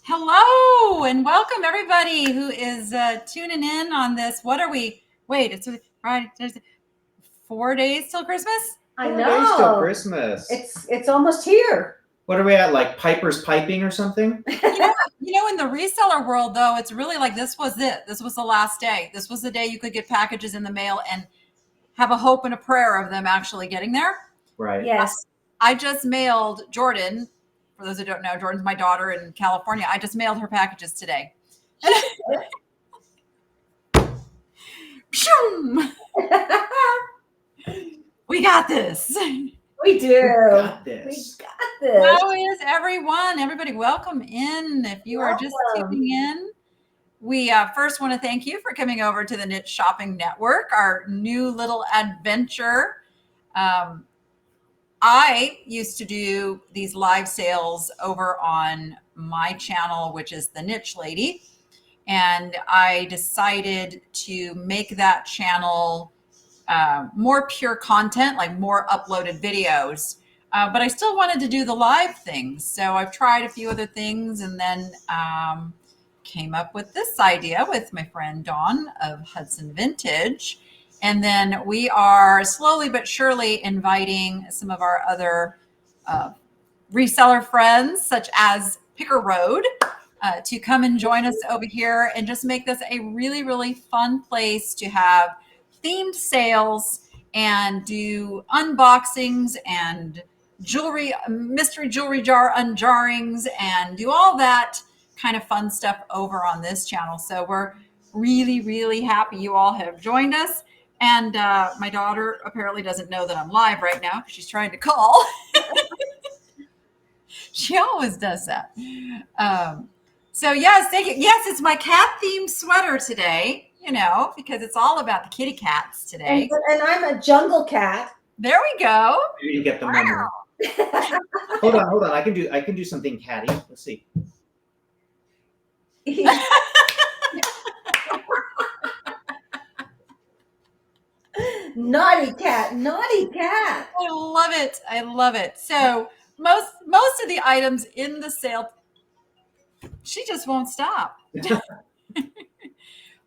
Hello and welcome everybody who is tuning in on this. What are we? Wait, it's Friday, Thursday, 4 days till Christmas? I 4 days till know. Christmas. It's almost here. What are we at? Like Piper's piping or something? You know, in the reseller world, though, it's really like this was it. This was the last day. This was the day you could get packages in the mail and have a hope and a prayer of them actually getting there. Right. Yes. I just mailed Jordan. For those who don't know, Jordan's my daughter in California. I just mailed her packages today. We got this. We do. We got this. We got this. How is everyone? Everybody, welcome in. If you are just tuning in, we first want to thank you for coming over to the Niche Shopping Network, our new little adventure. I used to do these live sales over on my channel, which is the Niche Lady. And I decided to make that channel more pure content, like more uploaded videos. But I still wanted to do the live things. So I've tried a few other things and then came up with this idea with my friend Dawn of Hudson Vintage. And then we are slowly but surely inviting some of our other reseller friends, such as Picker Road, to come and join us over here and just make this a really, really fun place to have themed sales and do unboxings and jewelry, mystery jewelry jar unjarrings, and do all that kind of fun stuff over on this channel. So we're really, really happy you all have joined us. And my daughter apparently doesn't know that I'm live right now because she's trying to call. She always does that. So yes, thank you. Yes, it's my cat themed sweater today, you know, because it's all about the kitty cats today. And I'm a jungle cat. There we go. You didn't get the memo. Hold on. I can do something catty. Let's see. Naughty cat. I love it. So most of the items in the sale, she just won't stop.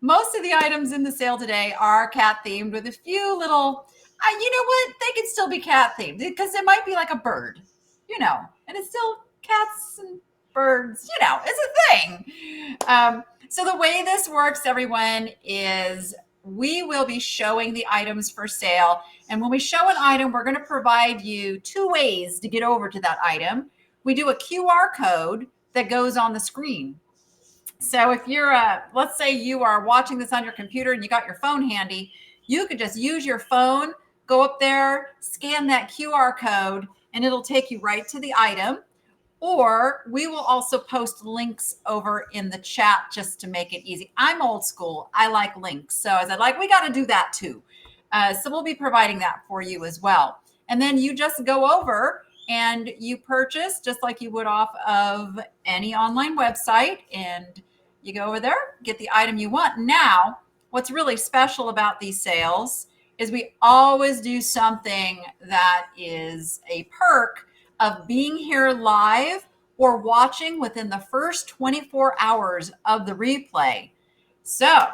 Most of the items in the sale today are cat themed with a few little, you know what? They can still be cat themed because it might be like a bird, you know, and it's still cats and birds, you know, it's a thing. So the way this works, everyone, is we will be showing the items for sale. And when we show an item, we're going to provide you two ways to get over to that item. We do a QR code that goes on the screen. So if you're, let's say you are watching this on your computer and you got your phone handy, you could just use your phone, go up there, scan that QR code, and it'll take you right to the item. Or we will also post links over in the chat just to make it easy. I'm old school. I like links. So I said, we got to do that too. So we'll be providing that for you as well. And then you just go over and you purchase just like you would off of any online website. And you go over there, get the item you want. Now, what's really special about these sales is we always do something that is a perk of being here live or watching within the first 24 hours of the replay. So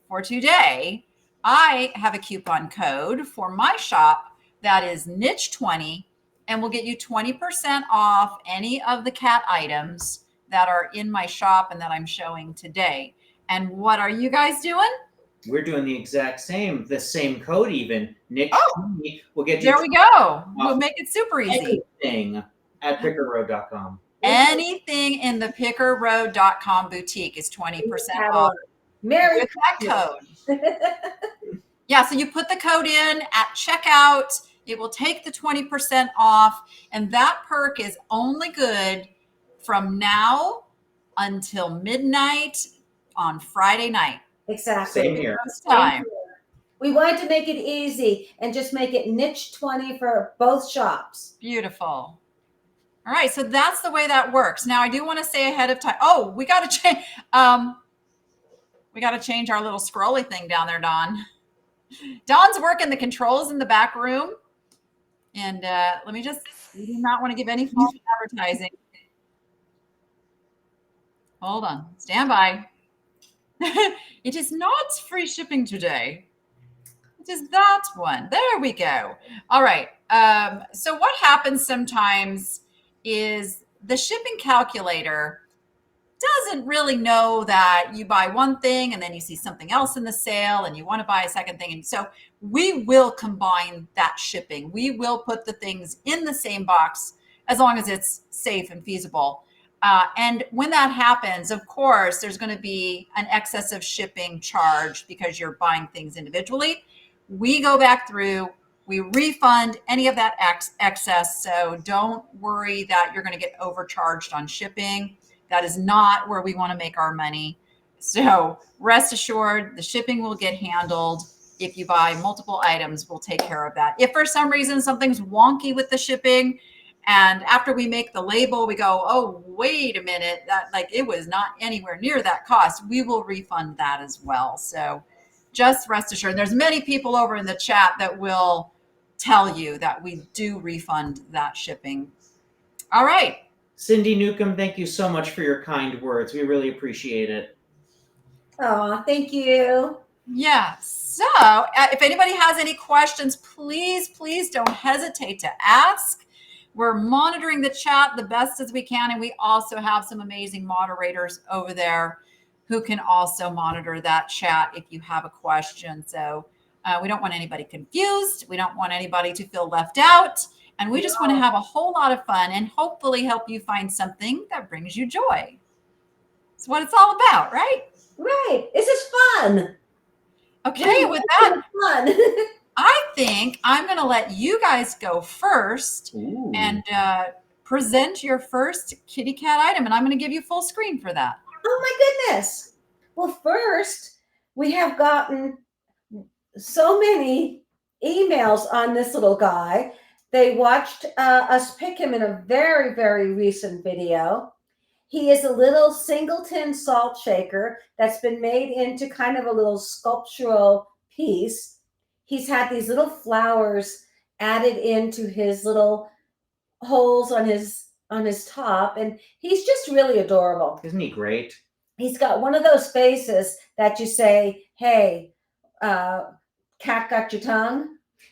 for today, I have a coupon code for my shop that is Niche20 and will get you 20% off any of the cat items that are in my shop and that I'm showing today. And what are you guys doing? We're doing the exact same, the same code even. Niche20 will get you. There we go. We'll make it super easy. Anything at pickerroad.com. Anything in the pickerroad.com boutique is 20% off. Merry with that code. Yeah, so you put the code in at checkout. It will take the 20% off. And that perk is only good from now until midnight on Friday night. Exactly. Same here. Time. We wanted to make it easy and just make it Niche20 for both shops. Beautiful. All right, so that's the way that works. Now I do want to say ahead of time. Oh, we got to change. We got to change our little scrolly thing down there, Dawn. Dawn's working the controls in the back room, and let me just. We do not want to give any false advertising. Hold on. Stand by. It is not free shipping today. It is that one. There we go. All right. So what happens sometimes is the shipping calculator doesn't really know that you buy one thing and then you see something else in the sale and you want to buy a second thing. And so we will combine that shipping. We will put the things in the same box as long as it's safe and feasible. And when that happens, of course, there's going to be an excess of shipping charge because you're buying things individually. We go back through, we refund any of that excess. So don't worry that you're going to get overcharged on shipping. That is not where we want to make our money. So rest assured, the shipping will get handled. If you buy multiple items, we'll take care of that. If for some reason something's wonky with the shipping, and after we make the label, we go, oh, wait a minute, that like it was not anywhere near that cost, we will refund that as well. So just rest assured, there's many people over in the chat that will tell you that we do refund that shipping. All right. Cindy Newcomb, thank you so much for your kind words. We really appreciate it. Oh, thank you. Yeah. So if anybody has any questions, please don't hesitate to ask. We're monitoring the chat the best as we can. And we also have some amazing moderators over there who can also monitor that chat if you have a question. So we don't want anybody confused. We don't want anybody to feel left out. And we just want to have a whole lot of fun and hopefully help you find something that brings you joy. That's what it's all about, right? Right. This is fun. Okay, with that, fun. I think I'm going to let you guys go first. Ooh. And present your first kitty cat item. And I'm going to give you full screen for that. Oh my goodness. Well, first, we have gotten so many emails on this little guy. They watched us pick him in a very, very recent video. He is a little singleton salt shaker that's been made into kind of a little sculptural piece. He's had these little flowers added into his little holes on his top, and he's just really adorable. Isn't he great? He's got one of those faces that you say, hey, cat got your tongue?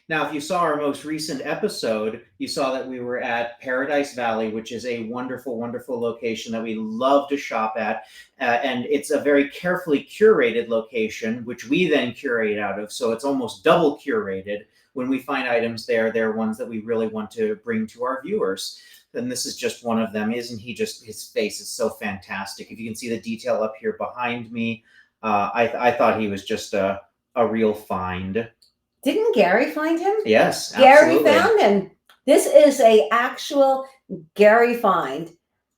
Now, if you saw our most recent episode, you saw that we were at Paradise Valley, which is a wonderful, wonderful location that we love to shop at. And it's a very carefully curated location, which we then curate out of. So it's almost double curated. When we find items there, they're ones that we really want to bring to our viewers. And this is just one of them. Isn't he just, his face is so fantastic. If you can see the detail up here behind me, I thought he was just a real find. Didn't Gary find him? Yes, Gary absolutely. found him. This is a actual Gary find,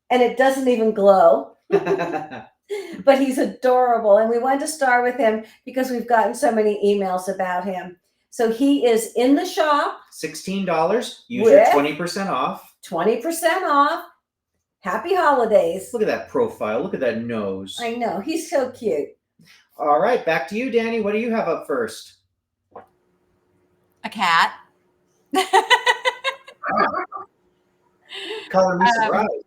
and it doesn't even glow. But he's adorable, and we wanted to start with him because we've gotten so many emails about him. So he is in the shop. $16. Use your 20% off. 20% off. Happy holidays. Look at that profile. Look at that nose. I know. He's so cute. All right, back to you, Danny. What do you have up first? A cat. Color me surprised.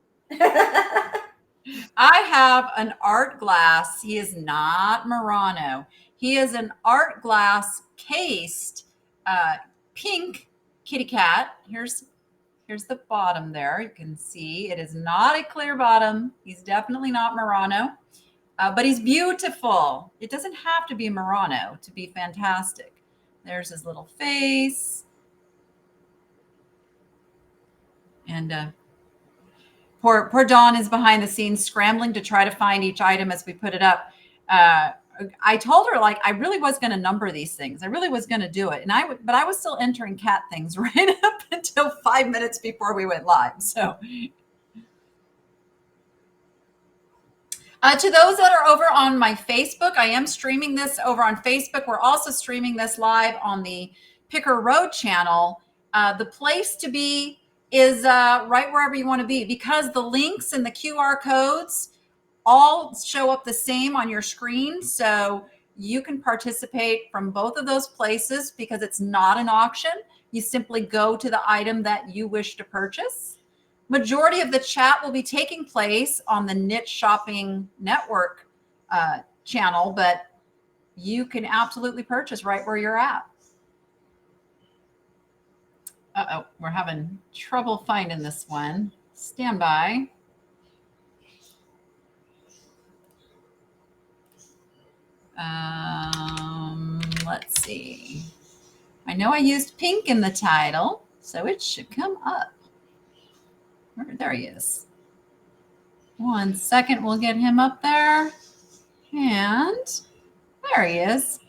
I have an art glass. He is not Murano. He is an art glass cased pink kitty cat. Here's the bottom there. You can see it is not a clear bottom. He's definitely not Murano, but he's beautiful. It doesn't have to be Murano to be fantastic. There's his little face. And poor Dawn is behind the scenes scrambling to try to find each item as we put it up. I told her, like, I really was going to number these things. I really was going to do it. But I was still entering cat things right up until 5 minutes before we went live. So to those that are over on my Facebook, I am streaming this over on Facebook. We're also streaming this live on the Picker Road channel. The place to be is right wherever you want to be, because the links and the QR codes all show up the same on your screen. So you can participate from both of those places because it's not an auction. You simply go to the item that you wish to purchase. Majority of the chat will be taking place on the Niche Shopping Network channel, but you can absolutely purchase right where you're at. Uh-oh, we're having trouble finding this one. Stand by. Let's see. I know I used pink in the title, so it should come up. There he is. 1 second, we'll get him up there. And there he is.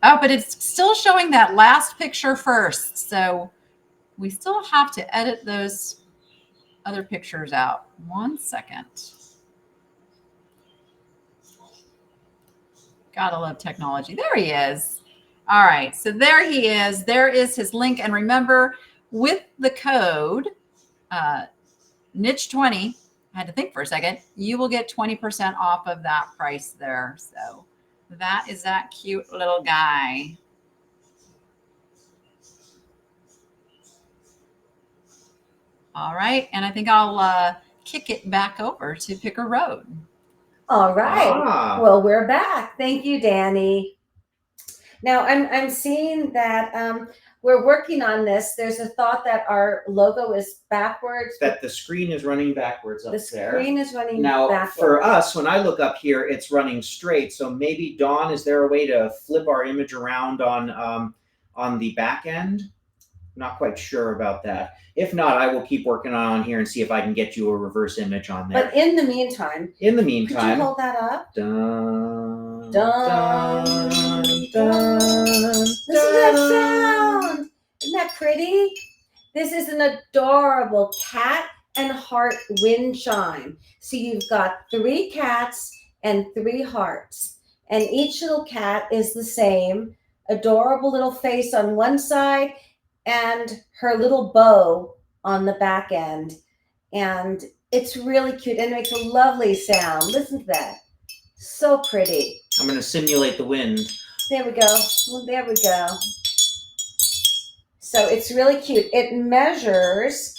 Oh, but it's still showing that last picture first. So we still have to edit those other pictures out. 1 second. Gotta love technology. There he is. All right, so there he is. There is his link. And remember, with the code niche20, I had to think for a second, you will get 20% off of that price there. So that is that cute little guy. All right, and I think I'll kick it back over to Picker Road. All right. Well, we're back. Thank you, Danny. Now I'm seeing that we're working on this. There's a thought that our logo is backwards. That the screen is running backwards up there. The screen is running now, backwards. For us, when I look up here, it's running straight. So maybe, Dawn, is there a way to flip our image around on the back end? Not quite sure about that. If not, I will keep working on here and see if I can get you a reverse image on there. But in the meantime, could you hold that up? Dun, dun, dun. Listen to that sound. Isn't that pretty? This is an adorable cat and heart wind chime. So you've got 3 cats and 3 hearts. And each little cat is the same. Adorable little face on one side and her little bow on the back end. And it's really cute and it makes a lovely sound. Listen to that. So pretty. I'm going to simulate the wind. There we go. Well, there we go. So it's really cute. It measures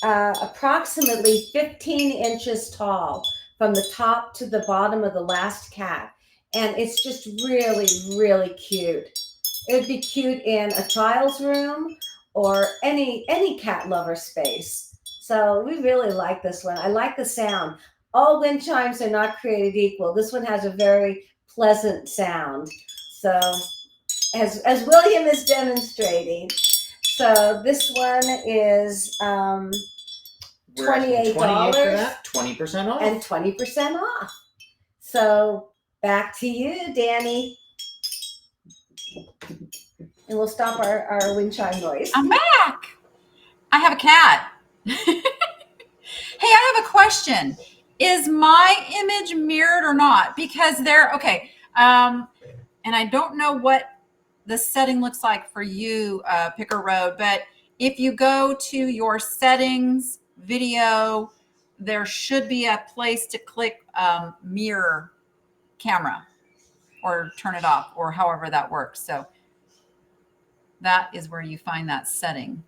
approximately 15 inches tall from the top to the bottom of the last cat. And it's just really, really cute. It would be cute in a child's room or any cat lover space. So we really like this one. I like the sound. All wind chimes are not created equal. This one has a very pleasant sound. So as William is demonstrating. So this one is $28. 28 for that, 20% off. And 20% off. So back to you, Danny. And we'll stop our wind chime noise. I'm back. I have a cat. Hey, I have a question. Is my image mirrored or not? Because okay. And I don't know what the setting looks like for you, Picker Road, but if you go to your settings, video, there should be a place to click mirror camera or turn it off or however that works. So that is where you find that setting.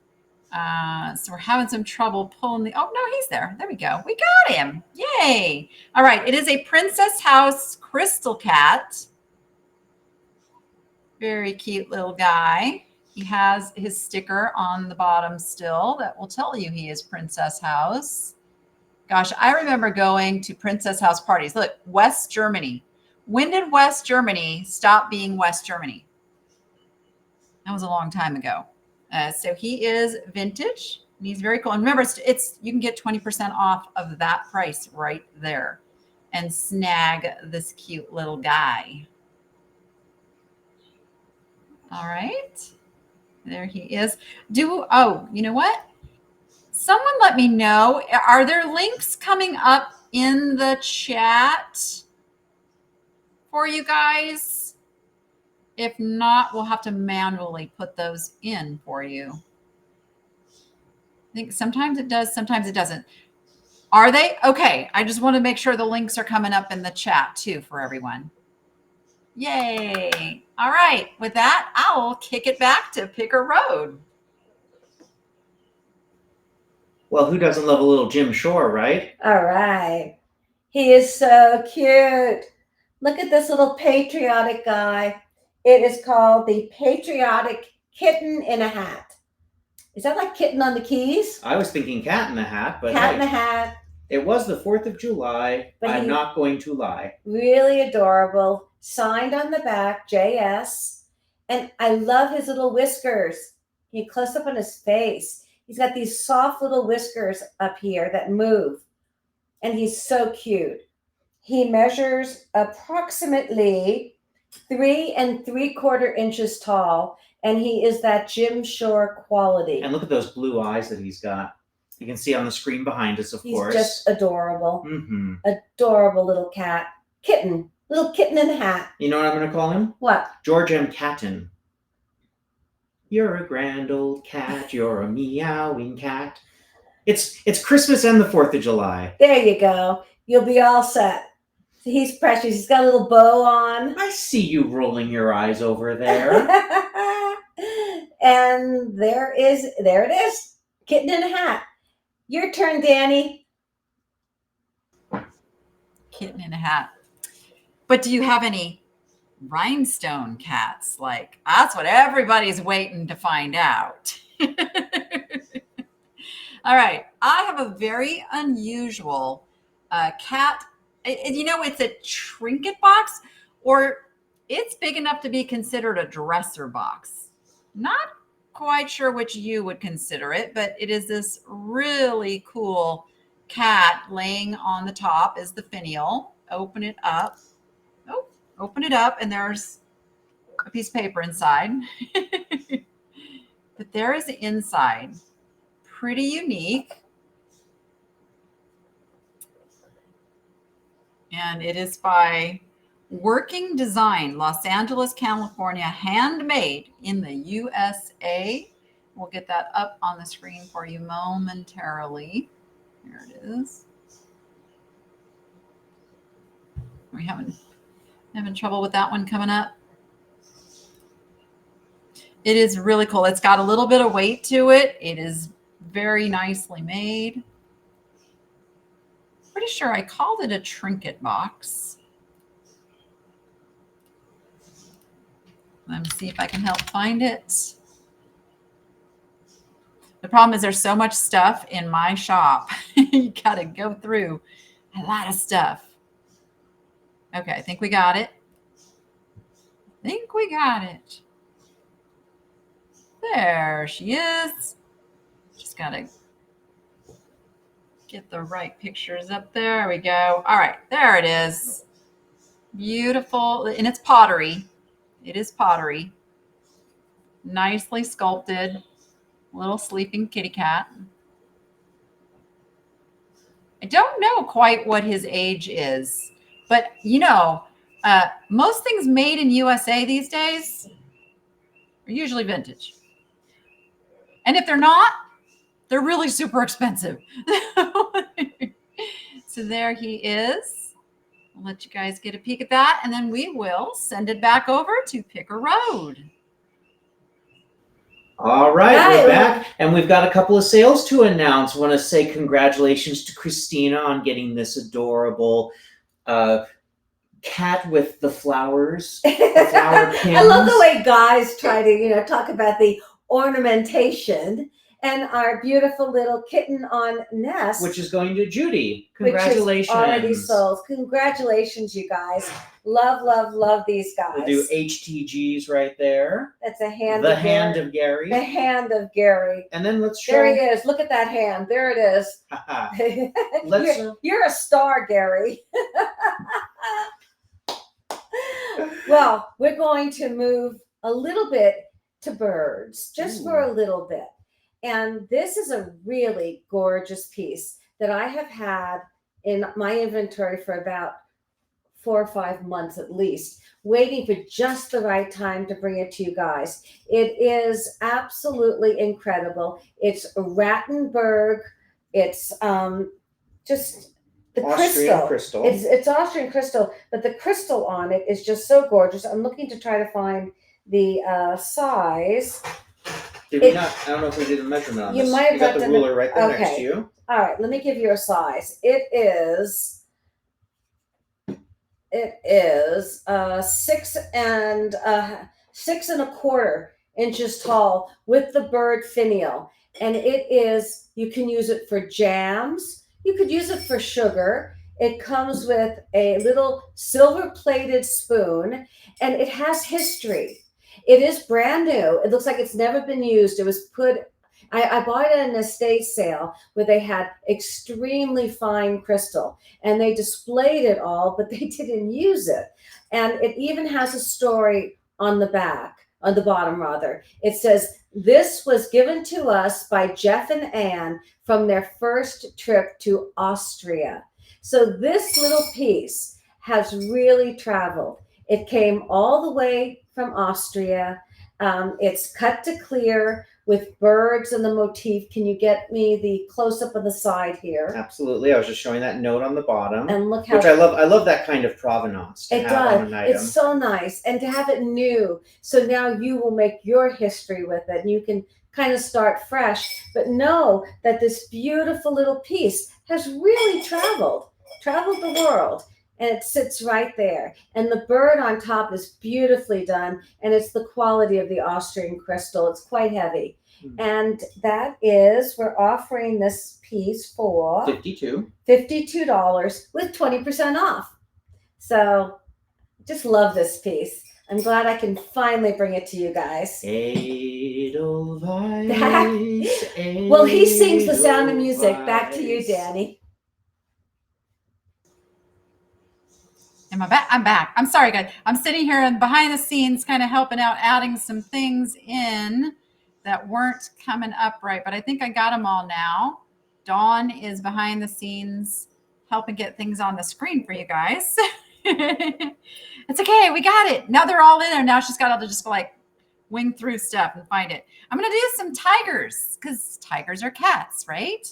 So we're having some trouble pulling oh no, he's there. There we go. We got him. Yay. All right. It is a Princess House crystal cat. Very cute little guy. He has his sticker on the bottom still that will tell you he is Princess House. Gosh, I remember going to Princess House parties. Look, West Germany. When did West Germany stop being West Germany? That was a long time ago. So he is vintage. And he's very cool. And remember, it's you can get 20% off of that price right there and snag this cute little guy. All right. There he is. Oh, you know what? Someone let me know. Are there links coming up in the chat for you guys? If not, we'll have to manually put those in for you. I think sometimes it does, sometimes it doesn't. Are they? Okay. I just want to make sure the links are coming up in the chat too for everyone. Yay. All right. With that, I'll kick it back to Picker Road. Well, who doesn't love a little Jim Shore, right? All right. He is so cute. Look at this little patriotic guy. It is called the Patriotic Kitten in a Hat. Is that like Kitten on the Keys? I was thinking Cat in the Hat, but Cat in hey, a Hat. it was the 4th of July. But I'm he- not going to lie. Really adorable. Signed on the back, JS. And I love his little whiskers. He close up on his face. He's got these soft little whiskers up here that move. And he's so cute. He measures approximately 3 3/4 inches tall, and he is that Jim Shore quality. And look at those blue eyes that he's got. You can see on the screen behind us, of He's course. just adorable. Mm-hmm. Adorable little cat. Kitten. Little kitten in a hat. You know what I'm going to call him? What? George M. Catton. You're a grand old cat. You're a meowing cat. It's Christmas and the 4th of July. There you go. You'll be all set. He's precious. He's got a little bow on. I see you rolling your eyes over there. And there it is. Kitten in a hat. Your turn, Danny. Kitten in a hat. But do you have any rhinestone cats? Like, that's what everybody's waiting to find out. All right. I have a very unusual cat. It's a trinket box, or it's big enough to be considered a dresser box. Not quite sure which you would consider it, but it is this really cool cat laying on the top is the finial. Open it up. Oh, open it up, and there's a piece of paper inside. But there is the inside. Pretty unique. And it is by Working Design, Los Angeles, California, handmade in the USA. We'll get that up on the screen for you momentarily. Here it is. Are we having trouble with that one coming up? It is really cool. It's got a little bit of weight to it. It is very nicely made. Pretty sure I called it a trinket box. Let me see if I can help find it. The problem is there's so much stuff in my shop. You got to go through a lot of stuff. Okay, I think we got it. There she is. Just got to get the right pictures up there. There we go. All right, there it is. Beautiful. And it's pottery. It is pottery. Nicely sculpted. Little sleeping kitty cat. I don't know quite what his age is, but most things made in USA these days are usually vintage. And if they're not, they're really super expensive. So there he is. I'll let you guys get a peek at that, and then we will send it back over to Picker Road. All right, we're back, and we've got a couple of sales to announce. I want to say congratulations to Christina on getting this adorable cat with the flowers, the flower pins. I love the way guys try to, talk about the ornamentation. And our beautiful little kitten on Nest, which is going to Judy. Congratulations. Which is already sold. Congratulations, you guys. Love, love, love these guys. We'll do HTGs right there. That's a hand the of hand Gary. of Gary. The hand of Gary. And then let's show. There he is. Look at that hand. There it is. You're a star, Gary. Well, we're going to move a little bit to birds, just for a little bit. And this is a really gorgeous piece that I have had in my inventory for about 4 or 5 months at least, waiting for just the right time to bring it to you guys. It is absolutely incredible. It's Rattenberg. It's just the Austrian crystal. It's Austrian crystal, but the crystal on it is just so gorgeous. I'm looking to try to find the size. Did we not? I don't know if we did the measurement on You this. might have You got got the the- ruler right there next okay. to you. All right, let me give you a size. It is 6.25 inches tall with the bird finial, and it is. You can use it for jams. You could use it for sugar. It comes with a little silver-plated spoon, and it has history. It is brand new. It looks like it's never been used. It was put. I bought it at an estate sale where they had extremely fine crystal, and they displayed it all, but they didn't use it. And it even has a story on the back, on the bottom rather. It says, "This was given to us by Jeff and Anne from their first trip to Austria." So this little piece has really traveled. It came all the way from Austria. It's cut to clear with birds and the motif. Can you get me the close-up on the side here? Absolutely. I was just showing that note on the bottom. And look how which I love. I love that kind of provenance to it have does. on an item. It's so nice. And to have it new. So now you will make your history with it and you can kind of start fresh. But know that this beautiful little piece has really traveled the world. And it sits right there. And the bird on top is beautifully done. And it's the quality of the Austrian crystal. It's quite heavy. And that is, we're offering this piece for $52 with 20% off. So just love this piece. I'm glad I can finally bring it to you guys. Edelweiss, Well, he sings the Sound of Music. Back to you, Danny. Am I back? I'm back. I'm sorry, guys. I'm sitting here and behind the scenes kind of helping out, adding some things in that weren't coming up right, but I think I got them all now. Dawn is behind the scenes helping get things on the screen for you guys. It's okay. We got it. Now they're all in there. Now she's got to just like wing through stuff and find it. I'm going to do some tigers because tigers are cats, right?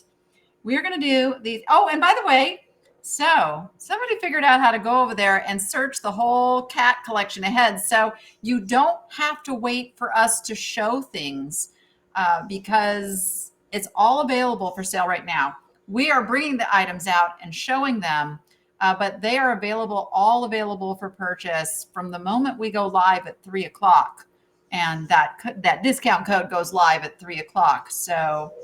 We are going to do these. Oh, and by the way, so somebody figured out how to go over there and search the whole cat collection ahead. So you don't have to wait for us to show things because it's all available for sale right now. We are bringing the items out and showing them, but they are all available for purchase from the moment we go live at 3 o'clock. And that discount code goes live at 3 o'clock. So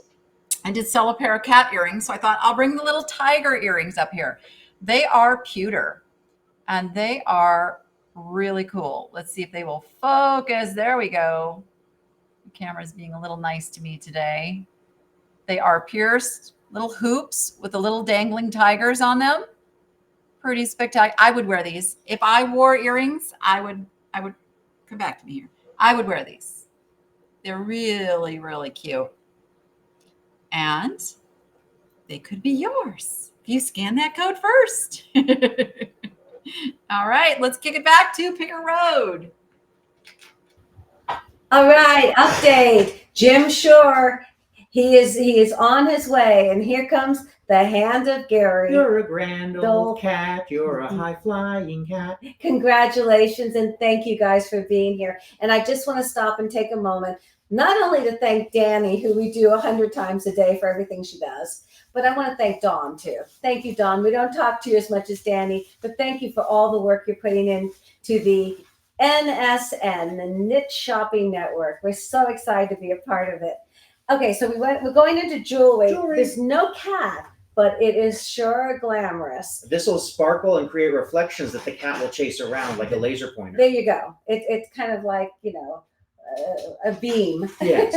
I did sell a pair of cat earrings, so I thought I'll bring the little tiger earrings up here. They are pewter, and they are really cool. Let's see if they will focus. There we go. The camera's being a little nice to me today. They are pierced little hoops with the little dangling tigers on them. Pretty spectacular. I would wear these. If I wore earrings, I would come back to me here. I would wear these. They're really, really cute. And they could be yours if you scan that code first. All right, let's kick it back to Picker Road. All right, update. Jim Shore, he is on his way, and here comes the hand of Gary. You're a grand old cat. You're a high-flying cat. Congratulations, and thank you guys for being here. And I just want to stop and take a moment, not only to thank Danny, who we do 100 times a day for everything she does, but I want to thank Dawn too. Thank you, Dawn. We don't talk to you as much as Danny, but thank you for all the work you're putting in to the NSN, the Knit Shopping Network. We're so excited to be a part of it. Okay, so we're going into jewelry. There's no cat, but it is sure glamorous. This will sparkle and create reflections that the cat will chase around like a laser pointer. There you go. It's kind of like, a beam. Yes.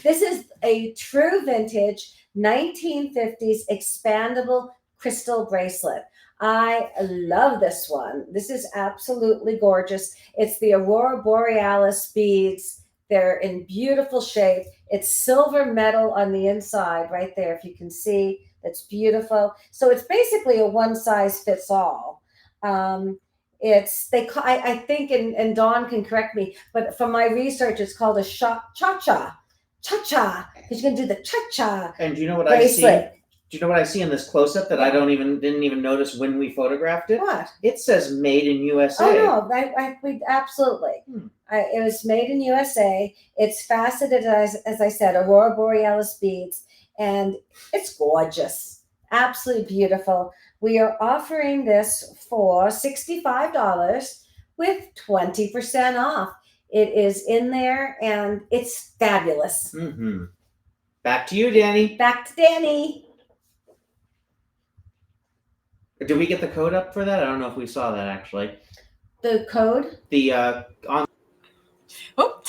This is a true vintage 1950s expandable crystal bracelet. I love this one. This is absolutely gorgeous. It's the Aurora Borealis beads. They're in beautiful shape. It's silver metal on the inside right there, if you can see. That's beautiful. So it's basically a one size fits all. I think, and Dawn can correct me, but from my research, it's called a cha-cha, because you can do the cha-cha. And do you know what bracelet. I see? Do you know what I see in this close-up that I didn't even notice when we photographed it? What? It says "Made in USA." Oh no, we absolutely. It was made in USA. It's faceted, as I said, Aurora Borealis beads, and it's gorgeous. Absolutely beautiful. We are offering this for $65 with 20% off. It is in there, and it's fabulous. Mm-hmm. Back to you, Danny. Back to Danny. Did we get the code up for that? I don't know if we saw that actually. The code? The on. Oh.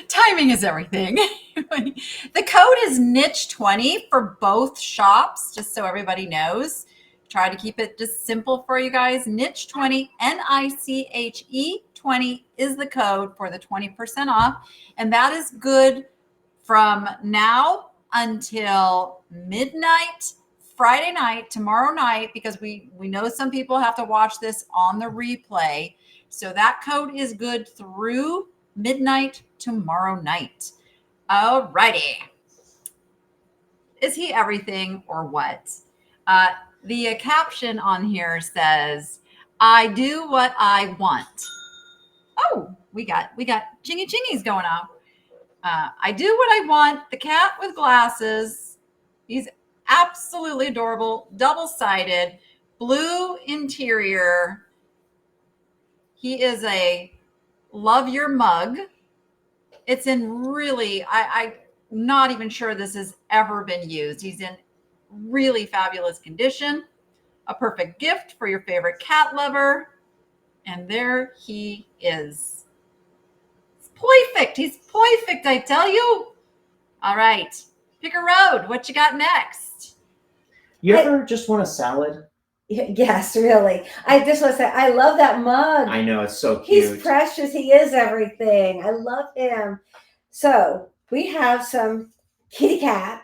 Timing is everything. The code is niche20 for both shops, just so everybody knows. Try to keep it just simple for you guys. Niche20, NICHE 20 is the code for the 20% off. And that is good from now until midnight, Friday night, tomorrow night, because we know some people have to watch this on the replay. So that code is good through midnight tomorrow night. Alrighty. Is he everything or what? The caption on here says, "I do what I want." Oh, we got chingy chingies going on. I do what I want. The cat with glasses. He's absolutely adorable. Double-sided, blue interior. He is a love your mug. It's in really, I'm not even sure this has ever been used. He's in really fabulous condition. A perfect gift for your favorite cat lover. And there he is. It's perfect. He's perfect, I tell you. All right. Pick a road. What you got next? You ever just want a salad? Yes, really. I just want to say, I love that mug. I know, it's so cute. He's precious. He is everything. I love him. So we have some kitty cat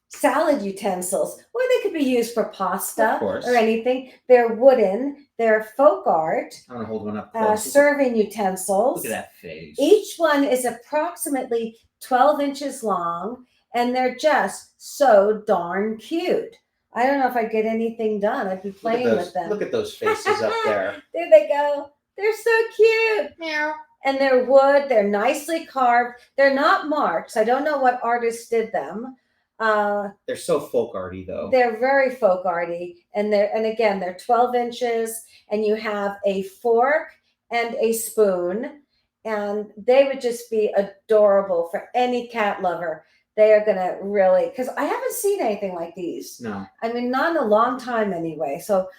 salad utensils, or they could be used for pasta or anything. They're wooden. They're folk art. I'm going to hold one up close. Serving utensils. Look at that face. Each one is approximately 12 inches long, and they're just so darn cute. I don't know if I'd get anything done. I'd be playing with them. Look at those faces up there. There they go. They're so cute. Meow. And they're wood. They're nicely carved. They're not marks. I don't know what artist did them. They're so folk arty though. They're very folk arty. And again, they're 12 inches, and you have a fork and a spoon. And they would just be adorable for any cat lover. They are going to really, because I haven't seen anything like these. No. I mean, not in a long time anyway. So,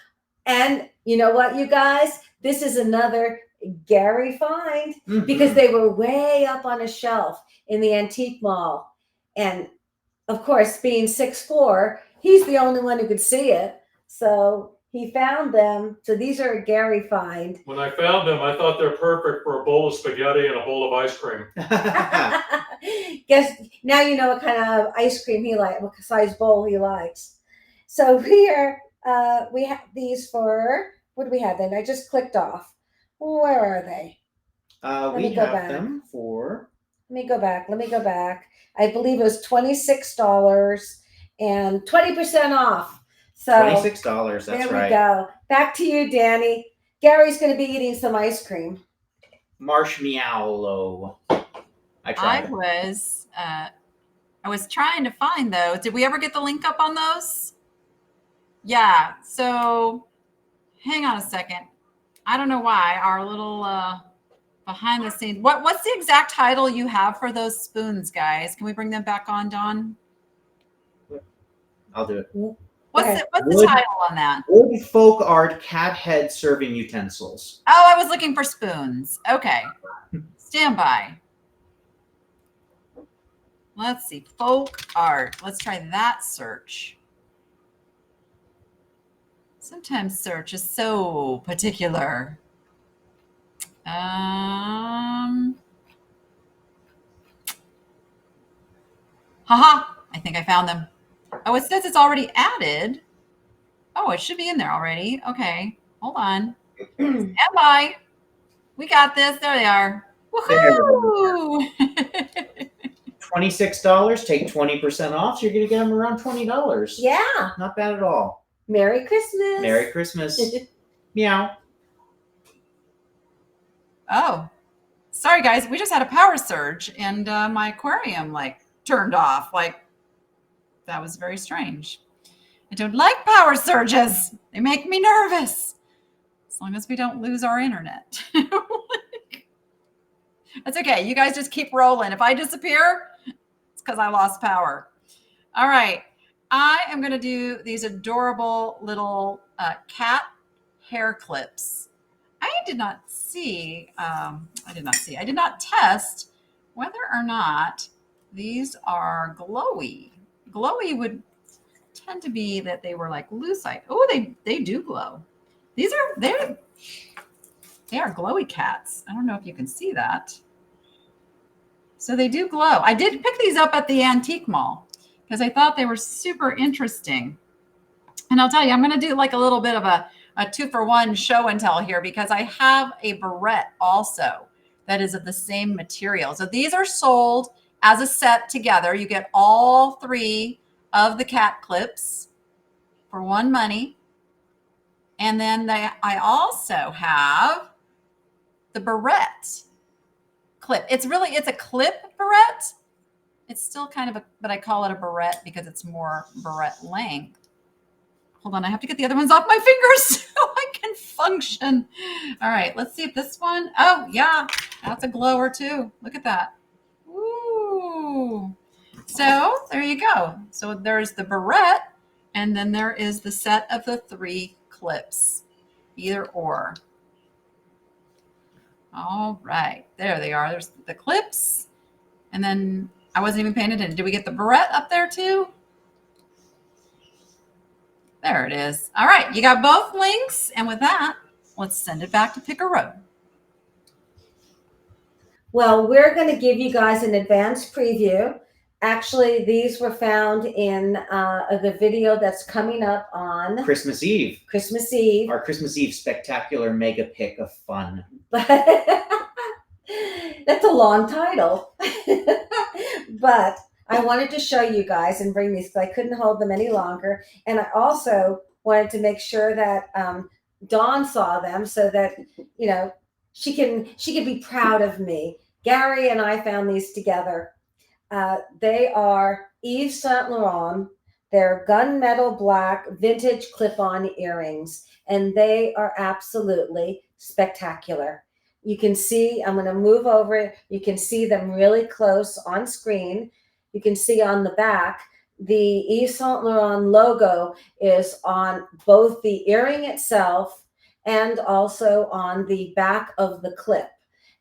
and you know what, you guys? This is another Gary find, because they were way up on a shelf in the antique mall. And of course, being 6'4", he's the only one who could see it. So he found them. So these are a Gary find. When I found them, I thought they're perfect for a bowl of spaghetti and a bowl of ice cream. Guess now you know what kind of ice cream he likes, what size bowl he likes. So here we have these for, what do we have then? I just clicked off. Where are they? We have them for. Let me go back. I believe it was $26 and 20% off. So $26. That's right. There we go. Back to you, Danny. Gary's going to be eating some ice cream. Marshmallow. I was trying to find those. Did we ever get the link up on those? Yeah. So hang on a second. I don't know why our little behind the scenes. What's the exact title you have for those spoons, guys? Can we bring them back on, Dawn? I'll do it. What's the title on that? Wood folk art cat head serving utensils. Oh, I was looking for spoons. Okay. Stand by. Let's see. Folk art. Let's try that search. Sometimes search is so particular. Haha. I think I found them. Oh, it says it's already added. Oh, it should be in there already. Okay. Hold on. Stand by. We got this. There they are. Woohoo! $26. Take 20% off. So you're going to get them around $20. Yeah. Not bad at all. Merry Christmas. Merry Christmas. Meow. Oh, sorry guys. We just had a power surge and my aquarium like turned off. Like that was very strange. I don't like power surges. They make me nervous. As long as we don't lose our internet. That's okay. You guys just keep rolling. If I disappear, it's because I lost power. All right. I am going to do these adorable little cat hair clips. I did not test whether or not these are glowy. Glowy would tend to be that they were like lucite. Oh, they do glow. They are glowy cats. I don't know if you can see that. So they do glow. I did pick these up at the antique mall because I thought they were super interesting. And I'll tell you, I'm going to do like a little bit of a 2-for-1 show and tell here because I have a barrette also that is of the same material. So these are sold as a set together. You get all 3 of the cat clips for one money. And then I also have the barrette clip. It's a clip barrette. It's still kind of but I call it a barrette because it's more barrette length. Hold on, I have to get the other ones off my fingers so I can function. All right, let's see if this one, oh yeah, that's a glower too. Look at that. Ooh. So there you go. So there's the barrette, and then there is the set of the 3 clips, either or. All right, there they are. There's the clips. And then I wasn't even paying attention. Did we get the barrette up there too? There it is. All right, you got both links. And with that, let's send it back to Pick a Row. Well, we're going to give you guys an advanced preview. Actually, these were found in the video that's coming up on Christmas Eve. Christmas Eve. Our Christmas Eve spectacular mega pick of fun. But that's a long title. But I wanted to show you guys and bring these because I couldn't hold them any longer. And I also wanted to make sure that Dawn saw them so that, you know, she can be proud of me. Gary and I found these together. They are Yves Saint Laurent. They're gunmetal black vintage clip-on earrings, and they are absolutely spectacular. You can see, I'm going to move over it. You can see them really close on screen. You can see on the back, the Yves Saint Laurent logo is on both the earring itself and also on the back of the clip.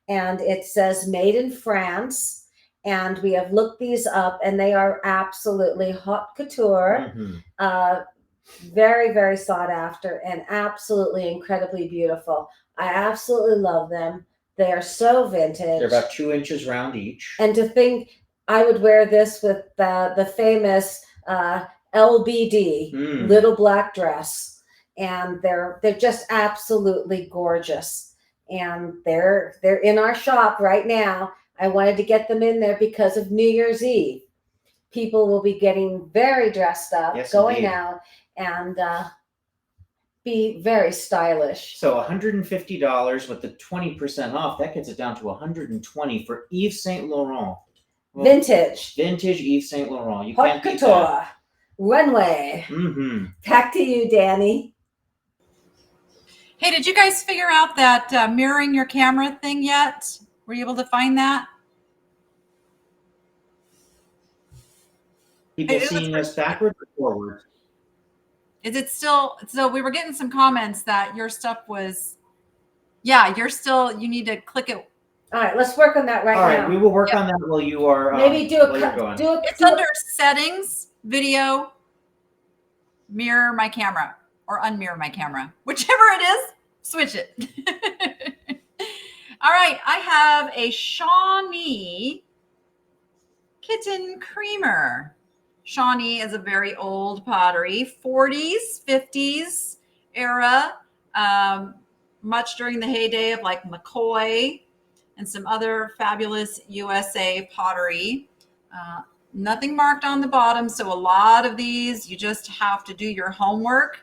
And it says made in France. And we have looked these up, and they are absolutely haute couture. Mm-hmm. Very, very sought after and absolutely incredibly beautiful. I absolutely love them. They are so vintage. They're about 2 inches round each. And to think I would wear this with the famous LBD, little black dress. And they're just absolutely gorgeous. And they're in our shop right now. I wanted to get them in there because of New Year's Eve. People will be getting very dressed up, yes, going indeed. Out, and be very stylish. So $150 with the 20% off, that gets it down to $120 for Yves Saint Laurent. Well, vintage Yves Saint Laurent. You haute can't couture. beat that. Runway. Mm-hmm. Back to you, Danny. Hey, did you guys figure out that mirroring your camera thing yet? Were you able to find that? People seeing us backwards or forward? Is it still? So we were getting some comments that your stuff was, yeah, you need to click it. All right, let's work on that right now. All right, we will work on that while you are. Maybe It's under settings, video, mirror my camera or unmirror my camera, whichever it is, switch it. All right, I have a Shawnee kitten creamer. Shawnee is a very old pottery, 40s, 50s era, much during the heyday of like McCoy and some other fabulous USA pottery. Nothing marked on the bottom, so a lot of these you just have to do your homework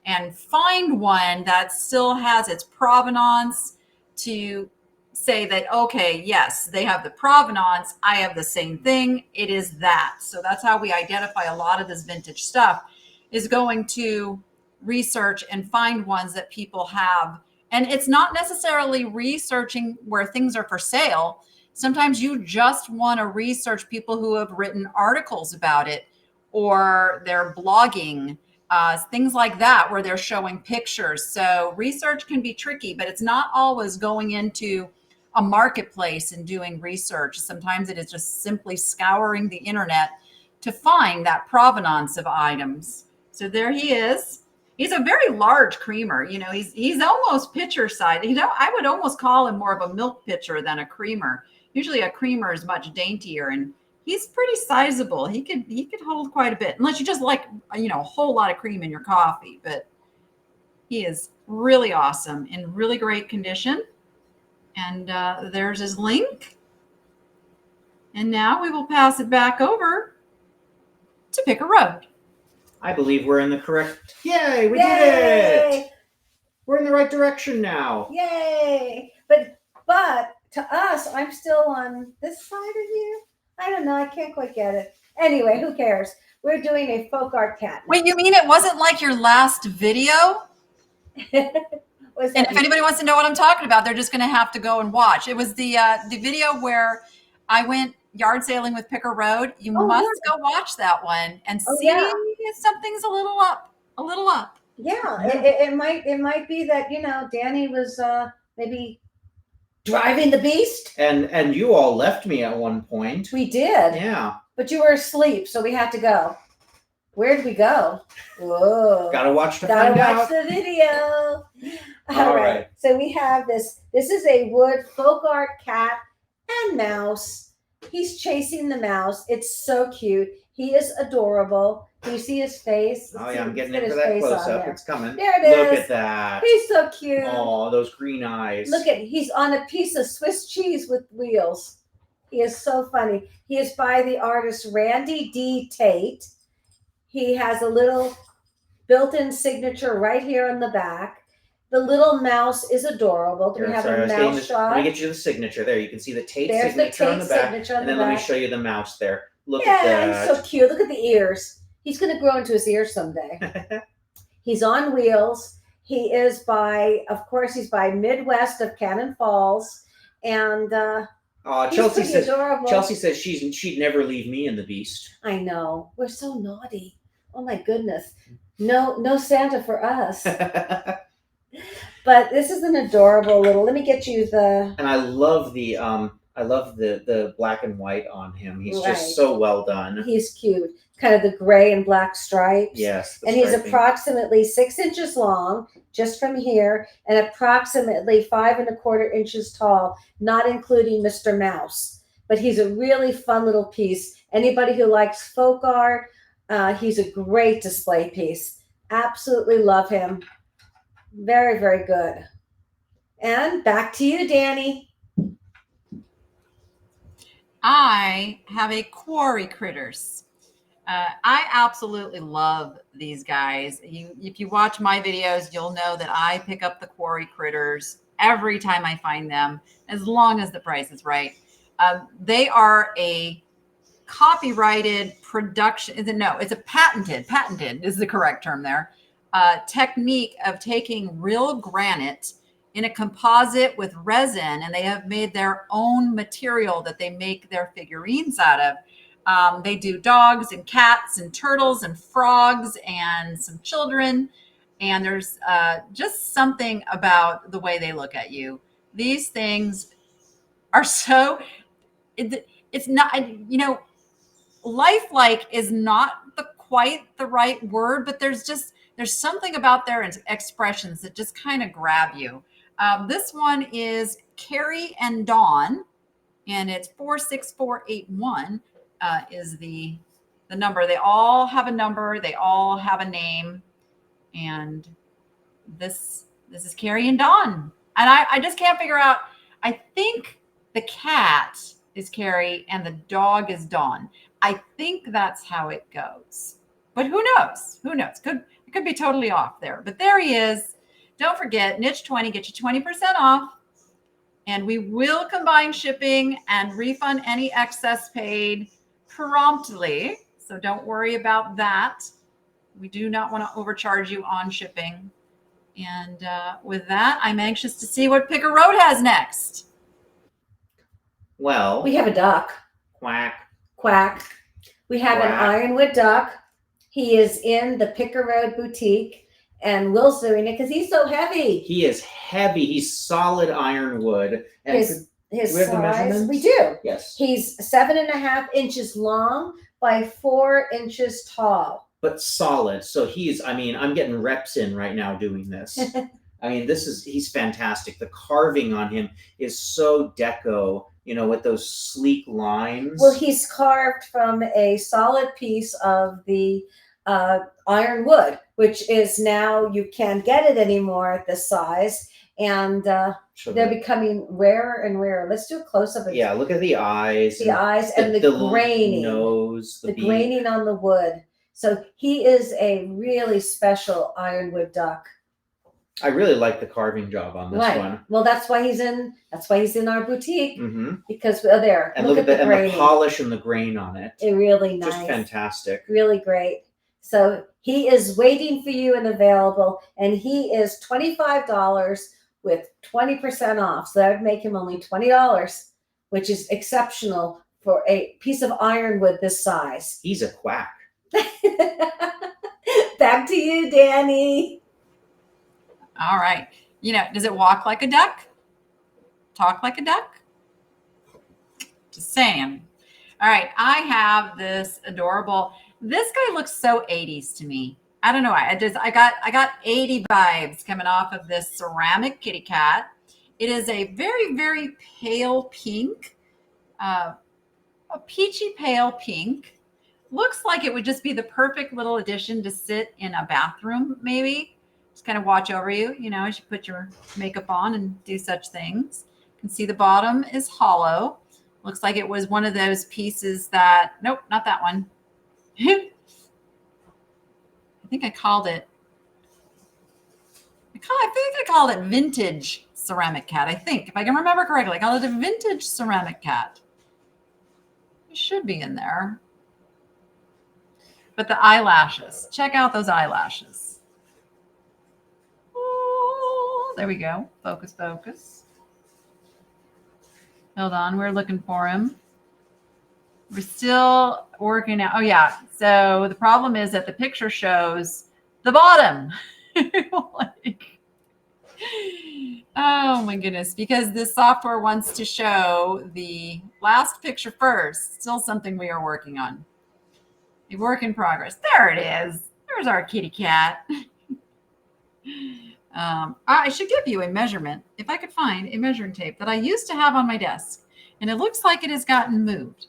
and find one that still has its provenance to say that, okay, yes, they have the provenance. I have the same thing. It is that. So that's how we identify a lot of this vintage stuff, is going to research and find ones that people have. And it's not necessarily researching where things are for sale. Sometimes you just want to research people who have written articles about it, or they're blogging, things like that, where they're showing pictures. So research can be tricky, but it's not always going into a marketplace and doing research. Sometimes it is just simply scouring the internet to find that provenance of items. So there he is. He's a very large creamer. You know, he's almost pitcher size. You know, I would almost call him more of a milk pitcher than a creamer. Usually a creamer is much daintier, and he's pretty sizable. He could hold quite a bit, unless you just like, you know, a whole lot of cream in your coffee. But he is really awesome, in really great condition. And there's his link. And now we will pass it back over to Pick a Road. I believe we're in the correct. Yay, we Yay! did it! We're in the right direction now. Yay! But to us, I'm still on this side of you. I don't know. I can't quite get it. Anyway, who cares? We're doing a folk art cat. Wait, you mean it wasn't like your last video? Was And that if anybody wants to know what I'm talking about, they're just going to have to go and watch. It was the video where I went yard sailing with Picker Road. You Oh, must yeah. go watch that one and Oh, see yeah. if something's a little up. Yeah, Yeah. it might be that, you know, Danny was maybe driving the beast. And you all left me at one point. We did, Yeah. but you were asleep, so we had to go. Where did we go? Whoa! Gotta watch to Gotta find watch out. the video. All right. So we have this. This is a wood folk art cat and mouse. He's chasing the mouse. It's so cute. He is adorable. Can you see his face? Oh Let's yeah, see- I'm getting let's in get for his that face on close up. there. It's coming. There it Look is. at that. He's so cute. Oh, those green eyes. Look at, he's on a piece of Swiss cheese with wheels. He is so funny. He is by the artist Randy D. Tate. He has a little built-in signature right here on the back. The little mouse is adorable. Do we Here, have sorry, I a was getting mouse this- shot? Let me get you the signature. There, you can see the Tate There's the signature on Tate the back. signature on And the then let me back. show you the mouse there. Look Yeah, at he's that. so cute. Look at the ears. He's going to grow into his ears someday. He's on wheels. He is of course, he's by Midwest of Cannon Falls. And he's Chelsea pretty says adorable. Chelsea says she'd never leave me in the beast. I know. We're so naughty. Oh my goodness. No Santa for us. But this is an adorable little. Let me get you the. And I love the black and white on him. He's Right. just so well done. He's cute. Kind of the gray and black stripes. Yes. the And he's striping. approximately 6 inches long, just from here, and approximately 5¼ inches tall, not including Mr. Mouse. But he's a really fun little piece. Anybody who likes folk art, he's a great display piece. Absolutely love him. Very, very good. And back to you, Danny. I have a Quarry Critters. I absolutely love these guys. If you watch my videos, you'll know that I pick up the Quarry Critters every time I find them, as long as the price is right. They are a copyrighted production. It's a patented is the correct term there, technique of taking real granite in a composite with resin, and they have made their own material that they make their figurines out of. They do dogs and cats and turtles and frogs and some children. And there's just something about the way they look at you. These things are so, it's not, you know, lifelike is not quite the right word, but there's something about their expressions that just kind of grab you. This one is Carrie and Dawn, and it's 46481 is the number. They all have a number. They all have a name. And this is Carrie and Dawn. And I just can't figure out. I think the cat is Carrie and the dog is Dawn. I think that's how it goes. But who knows? Who knows? It could be totally off there. But there he is. Don't forget, Niche 20, get you 20% off. And we will combine shipping and refund any excess paid promptly. So don't worry about that. We do not want to overcharge you on shipping. And with that, I'm anxious to see what Picker Road has next. Well, We have a duck. quack. Quack. We have an Quack. ironwood duck. He is in the Picker Road boutique, and Will's doing it because he's so heavy. He is heavy. He's solid ironwood. And His do we have the size, measurements? we do. Yes. He's 7.5 inches long by 4 inches tall. But solid. So I'm getting reps in right now doing this. I mean, he's fantastic. The carving on him is so deco, with those sleek lines. Well, he's carved from a solid piece of the ironwood, which is now, you can't get it anymore at this size. And they're becoming rarer and rarer. Let's do a close up. Yeah, look at the eyes. The eyes and the graining. Nose. The graining on the wood. So he is a really special ironwood duck. I really like the carving job on this one. Well, that's why he's in our boutique, Mm-hmm. because there. And look at the polish and the grain on it. Really nice. Just fantastic. Really great. So he is waiting for you and available, and he is $25 with 20% off. So that would make him only $20, which is exceptional for a piece of ironwood this size. He's a quack. Back to you, Danny. All right. Does it walk like a duck? Talk like a duck? Just saying. All right. I have this adorable. This guy looks so 80s to me. I don't know why. I got 80 vibes coming off of this ceramic kitty cat. It is a very, very pale pink, a peachy pale pink. Looks like it would just be the perfect little addition to sit in a bathroom, maybe. Just kind of watch over you, as you put your makeup on and do such things. You can see the bottom is hollow. Looks like it was one of those pieces that, nope, not that one. I think I called it, I called it vintage ceramic cat. I think, if I can remember correctly, I called it a vintage ceramic cat. It should be in there. But the eyelashes, check out those eyelashes. Oh, there we go. Focus, focus. Hold on, we're looking for him. We're still working out. Oh, yeah. So the problem is that the picture shows the bottom. Oh, my goodness. Because this software wants to show the last picture first. Still something we are working on. A work in progress. There it is. There's our kitty cat. I should give you a measurement, if I could find a measuring tape that I used to have on my desk. And it looks like it has gotten moved.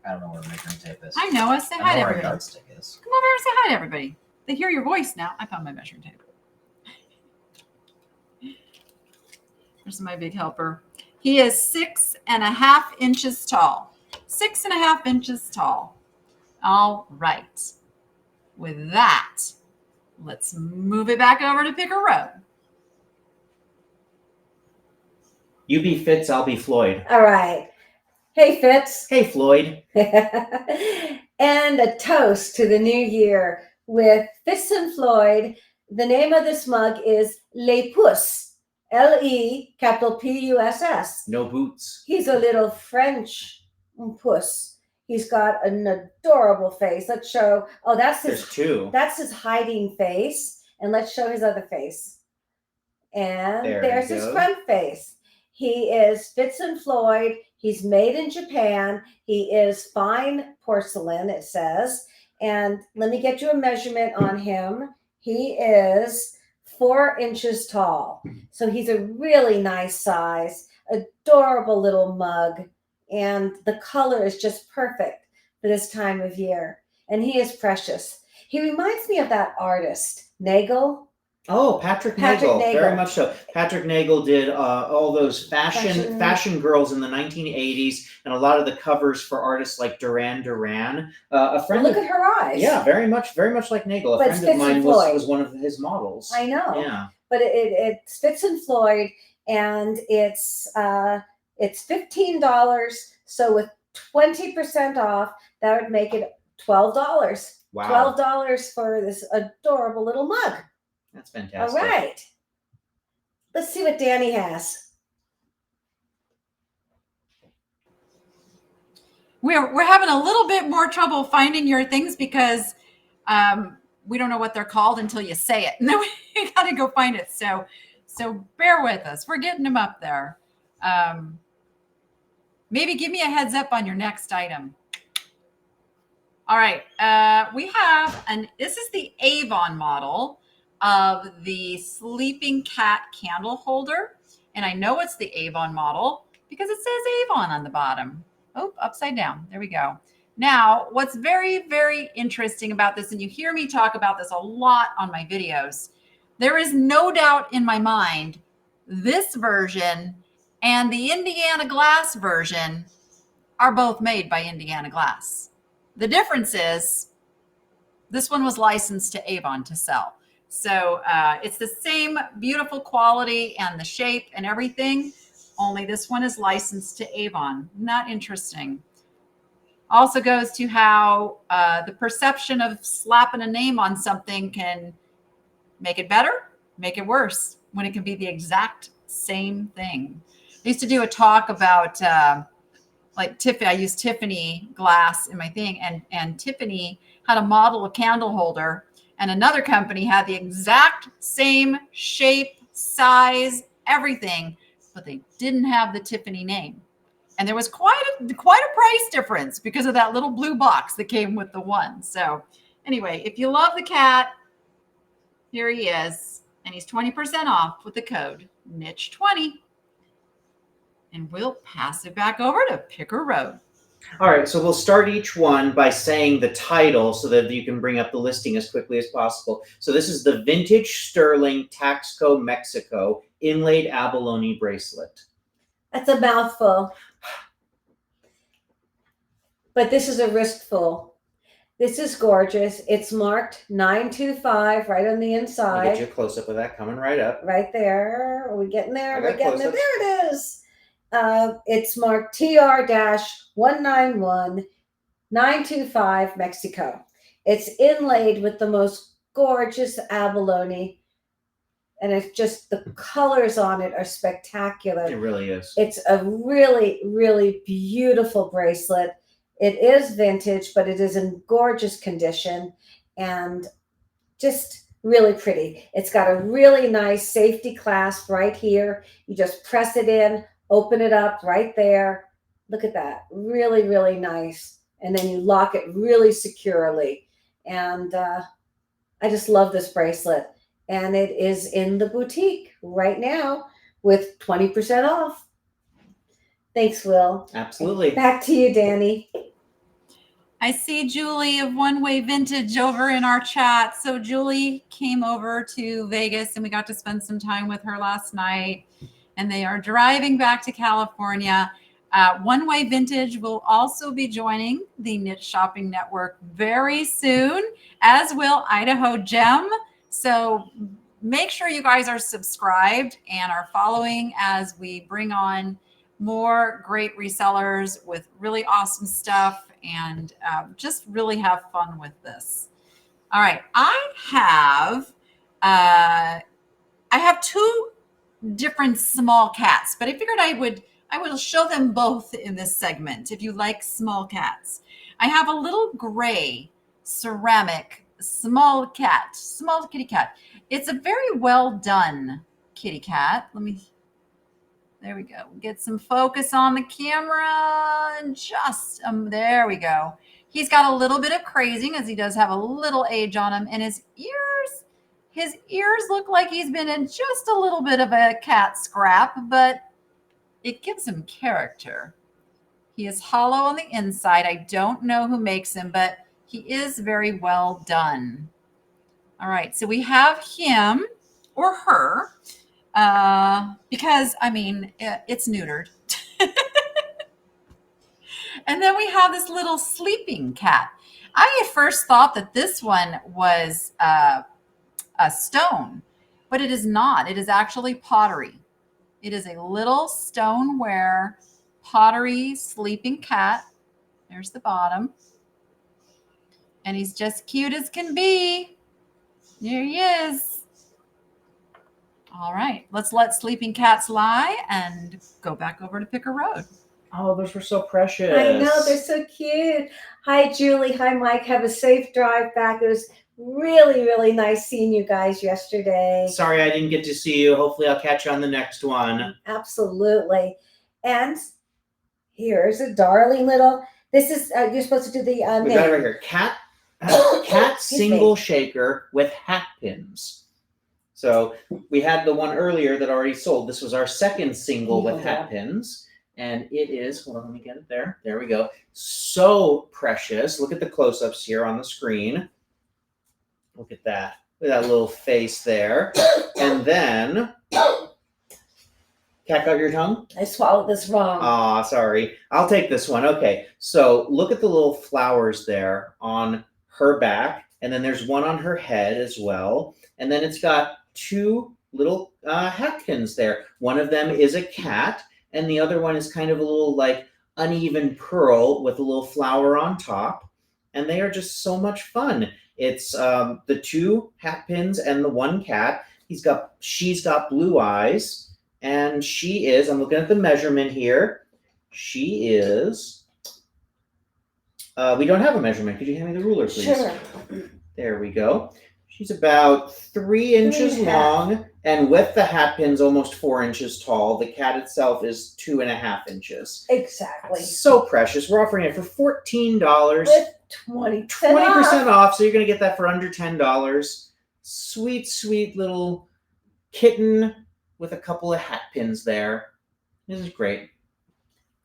I don't know where the measuring tape is. I know. I say hi to I know where a everybody. yardstick is. Come over here and say hi to everybody. They hear your voice now. I found my measuring tape. There's my big helper. He is 6.5 inches tall. 6.5 inches tall. All right. With that, let's move it back over to Picker Road. You be Fitz, I'll be Floyd. All right. Hey, Fitz. Hey, Floyd. And a toast to the new year with Fitz and Floyd. The name of this mug is Les Pouces, L-E-P-U-S-S. No boots. He's a little French puss. He's got an adorable face. Let's show. Oh, There's two. That's his hiding face. And let's show his other face. And there's his front face. He is Fitz and Floyd. He's made in Japan. He is fine porcelain, it says. And let me get you a measurement on him. He is 4 inches tall. So he's a really nice size, adorable little mug. And the color is just perfect for this time of year. And he is precious. He reminds me of that artist, Nagel. Oh, Patrick Nagel, very much so. Patrick Nagel did all those fashion girls in the 1980s, and a lot of the covers for artists like Duran Duran. A friend. Look at her eyes. Yeah, very much like Nagel. A friend of mine was one of his models. I know. Yeah. But it's Fitz and Floyd. and it's $15. So with 20% off, that would make it $12. Wow. $12 for this adorable little mug. That's fantastic. All right. Let's see what Danny has. We're having a little bit more trouble finding your things because we don't know what they're called until you say it, and then we got to go find it. So bear with us. We're getting them up there. Maybe give me a heads up on your next item. All right, we have this is the Avon model of the sleeping cat candle holder, and I know it's the Avon model because it says Avon on the bottom. Oh, upside down. There we go. Now, what's very, very interesting about this, and you hear me talk about this a lot on my videos, there is no doubt in my mind this version and the Indiana Glass version are both made by Indiana Glass. The difference is this one was licensed to Avon to sell. So it's the same beautiful quality and the shape and everything, only this one is licensed to Avon. Not interesting. Also goes to how the perception of slapping a name on something can make it better, make it worse, when it can be the exact same thing. I used to do a talk about like Tiffany. I use Tiffany glass in my thing, and Tiffany had a model of candle holder, and another company had the exact same shape, size, everything, but they didn't have the Tiffany name. And there was quite a price difference because of that little blue box that came with the one. So anyway, if you love the cat, here he is, and he's 20% off with the code Niche20. And we'll pass it back over to Picker Road. All right, so we'll start each one by saying the title so that you can bring up the listing as quickly as possible. So this is the Vintage Sterling Taxco Mexico Inlaid Abalone Bracelet. That's a mouthful. But this is a wristful. This is gorgeous. It's marked 925 right on the I'll inside. get you a close-up of that coming right up. Right there. Are we getting there? I We're got getting there. close-ups. There it is. It's marked TR-191 925 Mexico. It's inlaid with the most gorgeous abalone. And it's just the colors on it are spectacular. It really is. It's a really, really beautiful bracelet. It is vintage, but it is in gorgeous condition and just really pretty. It's got a really nice safety clasp right here. You just press it in, open it up right there. Look at that. Really, really nice. And then you lock it really securely. And I just love this bracelet. And it is in the boutique right now with 20% off. Thanks, Will. Absolutely. Back to you, Danny. I see Julie of One Way Vintage over in our chat. So Julie came over to Vegas and we got to spend some time with her last night. And they are driving back to California. One Way Vintage will also be joining the Niche Shopping Network very soon, as will Idaho Gem. So make sure you guys are subscribed and are following as we bring on more great resellers with really awesome stuff and just really have fun with this. All right, I have two different small cats, but I figured I will show them both in this segment if you like small cats. I have a little gray ceramic small kitty cat. It's a very well done kitty cat. There we go. Get some focus on the camera and just, there we go. He's got a little bit of crazing as he does have a little age on him, and his ears look like he's been in just a little bit of a cat scrap, but it gives him character. He is hollow on the inside. I don't know who makes him, but he is very well done. All right, so we have him or her. Because I mean, it's neutered. And then we have this little sleeping cat. I at first thought that this one was a stone, but it is not. It is actually pottery. It is a little stoneware pottery sleeping cat. There's the bottom. And he's just cute as can be. There he is. All right, let's let sleeping cats lie and go back over to Picker Road. Oh, those were so precious. I know, they're so cute. Hi, Julie. Hi, Mike. Have a safe drive back. It was really, really nice seeing you guys yesterday. Sorry I didn't get to see you. Hopefully I'll catch you on the next one. Absolutely. And here's a darling little, this is, you're supposed to do the We got it name. right here. Cat single shaker with hat pins. So we had the one earlier that already sold. This was our second single with hat pins. And it is, hold on, let me get it there. There we go. So precious. Look at the close-ups here on the screen. Look at that. Look at that little face there. And then, cat got your tongue? I swallowed this wrong. Aw, sorry. I'll take this one. Okay, so look at the little flowers there on her back. And then there's one on her head as well. And then it's got two little hat pins there. One of them is a cat. And the other one is kind of a little like uneven pearl with a little flower on top. And they are just so much fun. It's the two hat pins and the one cat. She's got blue eyes. And she is, I'm looking at the measurement here. She is, we don't have a measurement. Could you hand me the ruler, please? Sure. There we go. She's about 3 inches long, and with the hat pins, almost 4 inches tall. The cat itself is 2.5 inches. Exactly. So precious. We're offering it for $14. With 20% 20% off, so you're going to get that for under $10. Sweet, sweet little kitten with a couple of hat pins there. This is great.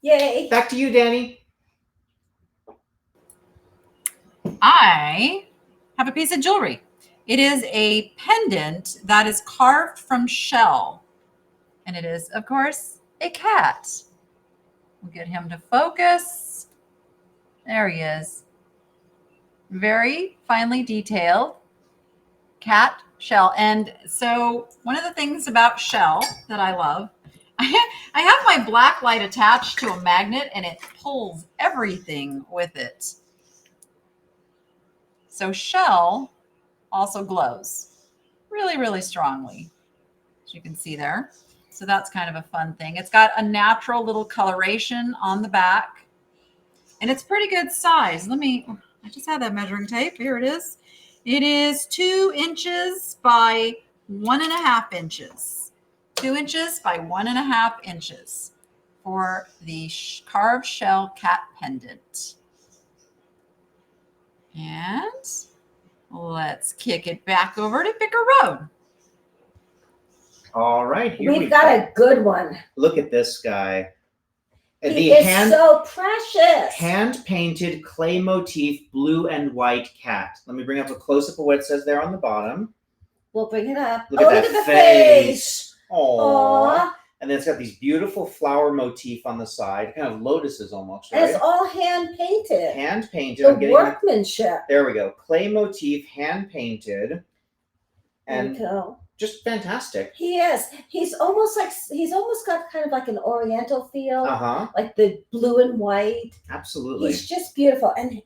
Yay. Back to you, Danny. I have a piece of jewelry. It is a pendant that is carved from shell. And it is, of course, a cat. We'll get him to focus. There he is. Very finely detailed cat shell. And so one of the things about shell that I love, I have my black light attached to a magnet and it pulls everything with it. So shell also glows really, really strongly, as you can see there. So that's kind of a fun thing. It's got a natural little coloration on the back and it's pretty good size. I just had that measuring tape. Here it is. It is 2 inches by 1.5 inches. 2 inches by 1.5 inches for the carved shell cat pendant. And let's kick it back over to Picker Road. All right, here We've got a good one. Look at this guy. He is so precious. Hand-painted clay motif blue and white cat. Let me bring up a close-up of what it says there on the bottom. We'll bring it up. Look at that face. Aww. And then it's got these beautiful flower motif on the side, kind of lotuses almost, right? And it's all hand-painted. Hand-painted. The workmanship. There we go. Clay motif, hand-painted. And There you go. just fantastic. He is. He's almost got kind of like an oriental feel. Uh-huh. Like the blue and white. Absolutely. He's just beautiful. And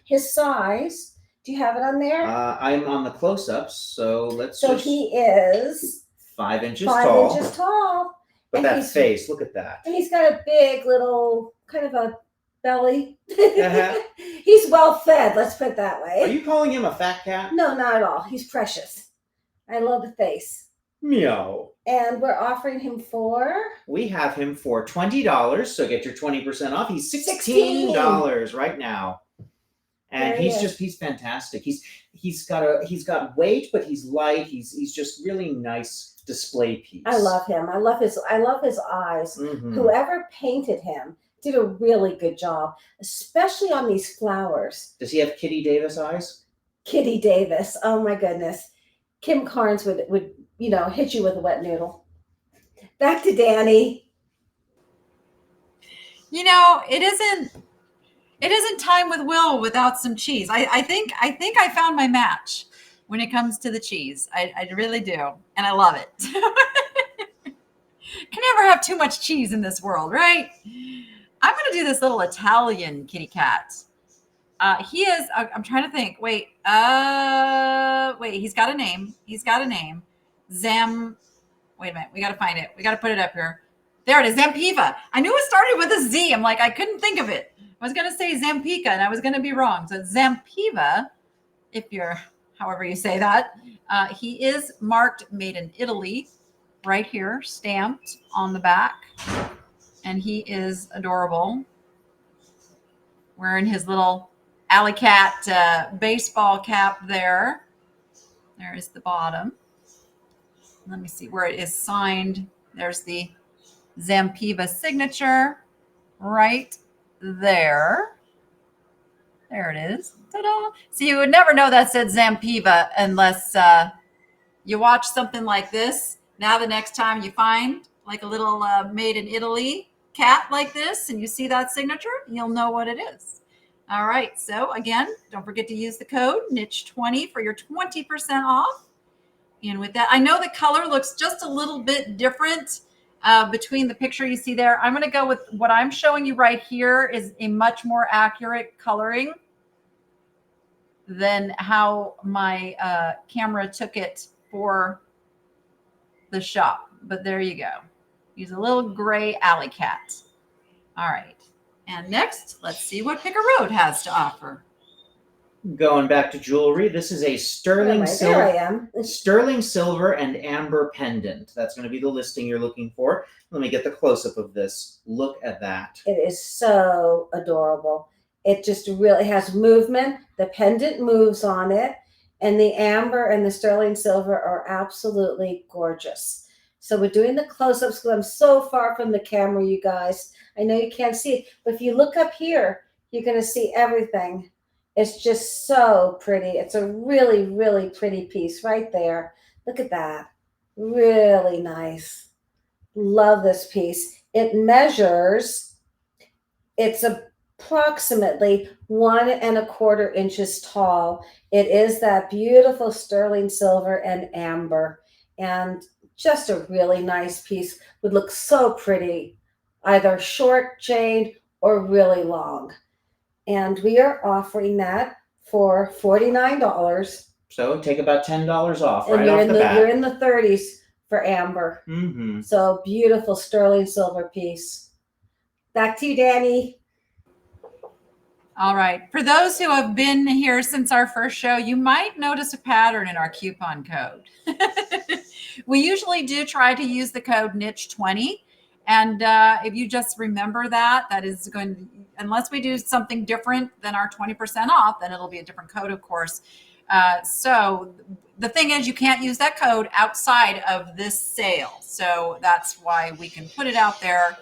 his size, do you have it on there? I'm on the close-ups, so He is 5 inches 5 tall. inches tall. But and that face, look at that. And he's got a big little kind of a belly. Uh-huh. He's well fed, let's put it that way. Are you calling him a fat cat? No, not at all. He's precious. I love the face. Meow. And we're offering him for We have him for $20, so get your 20% off. He's $16 right now. And There he he's fantastic. He's got weight, but he's light. He's just really nice display piece. I love him. I love his eyes. Mhm. Whoever painted him did a really good job, especially on these flowers. Does he have Kitty Davis eyes? Kitty Davis. Oh my goodness. Kim Carnes would hit you with a wet noodle. Back to Danny. It isn't time with Will without some cheese. I think I found my match when it comes to the cheese. I really do. And I love it. Can never have too much cheese in this world, right? I'm going to do this little Italian kitty cat. He is, I'm trying to think. Wait, he's got a name. Wait a minute. We got to find it. We got to put it up here. There it is, Zampiva. I knew it started with a Z. I'm like, I couldn't think of it. I was going to say Zampica, and I was going to be wrong. So Zampiva, if you're, however you say that. He is marked made in Italy, right here, stamped on the back. And he is adorable. Wearing his little alley cat baseball cap there. There is the bottom. Let me see where it is signed. There's the Zampiva signature right there. There it is. Ta-da. So you would never know that said Zampiva unless you watch something like this. Now the next time you find like a little made in Italy cat like this and you see that signature, you'll know what it is. All right. So again, don't forget to use the code niche20 for your 20% off. And with that, I know the color looks just a little bit different between the picture you see there. I'm going to go with what I'm showing you right here is a much more accurate coloring than how my camera took it for the shop. But there you go. Use a little gray alley cat. All right. And next, let's see what Picker Road has to offer. Going back to jewelry, this is a sterling There I silver, am. sterling silver and amber pendant. That's going to be the listing you're looking for. Let me get the close-up of this. Look at that. It is so adorable. It just really has movement. The pendant moves on it, and the amber and the sterling silver are absolutely gorgeous. So we're doing the close-ups because I'm so far from the camera, you guys. I know you can't see it, but if you look up here, you're going to see everything. It's just so pretty. It's a really, really pretty piece right there. Look at that. Really nice. Love this piece. It measures, it's approximately 1¼ inches tall. It is that beautiful sterling silver and amber, and just a really nice piece. Would look so pretty, either short chained or really long. And we are offering that for $49. So take about $10 off And right you're off in the the bat. you're in the 30s for amber. Mm-hmm. So beautiful sterling silver piece. Back to you, Danny. All right. For those who have been here since our first show, you might notice a pattern in our coupon code. We usually do try to use the code niche20. And if you just remember that, that is going to, unless we do something different than our 20% off, then it'll be a different code, of course. So the thing is, you can't use that code outside of this sale. So that's why we can put it out there.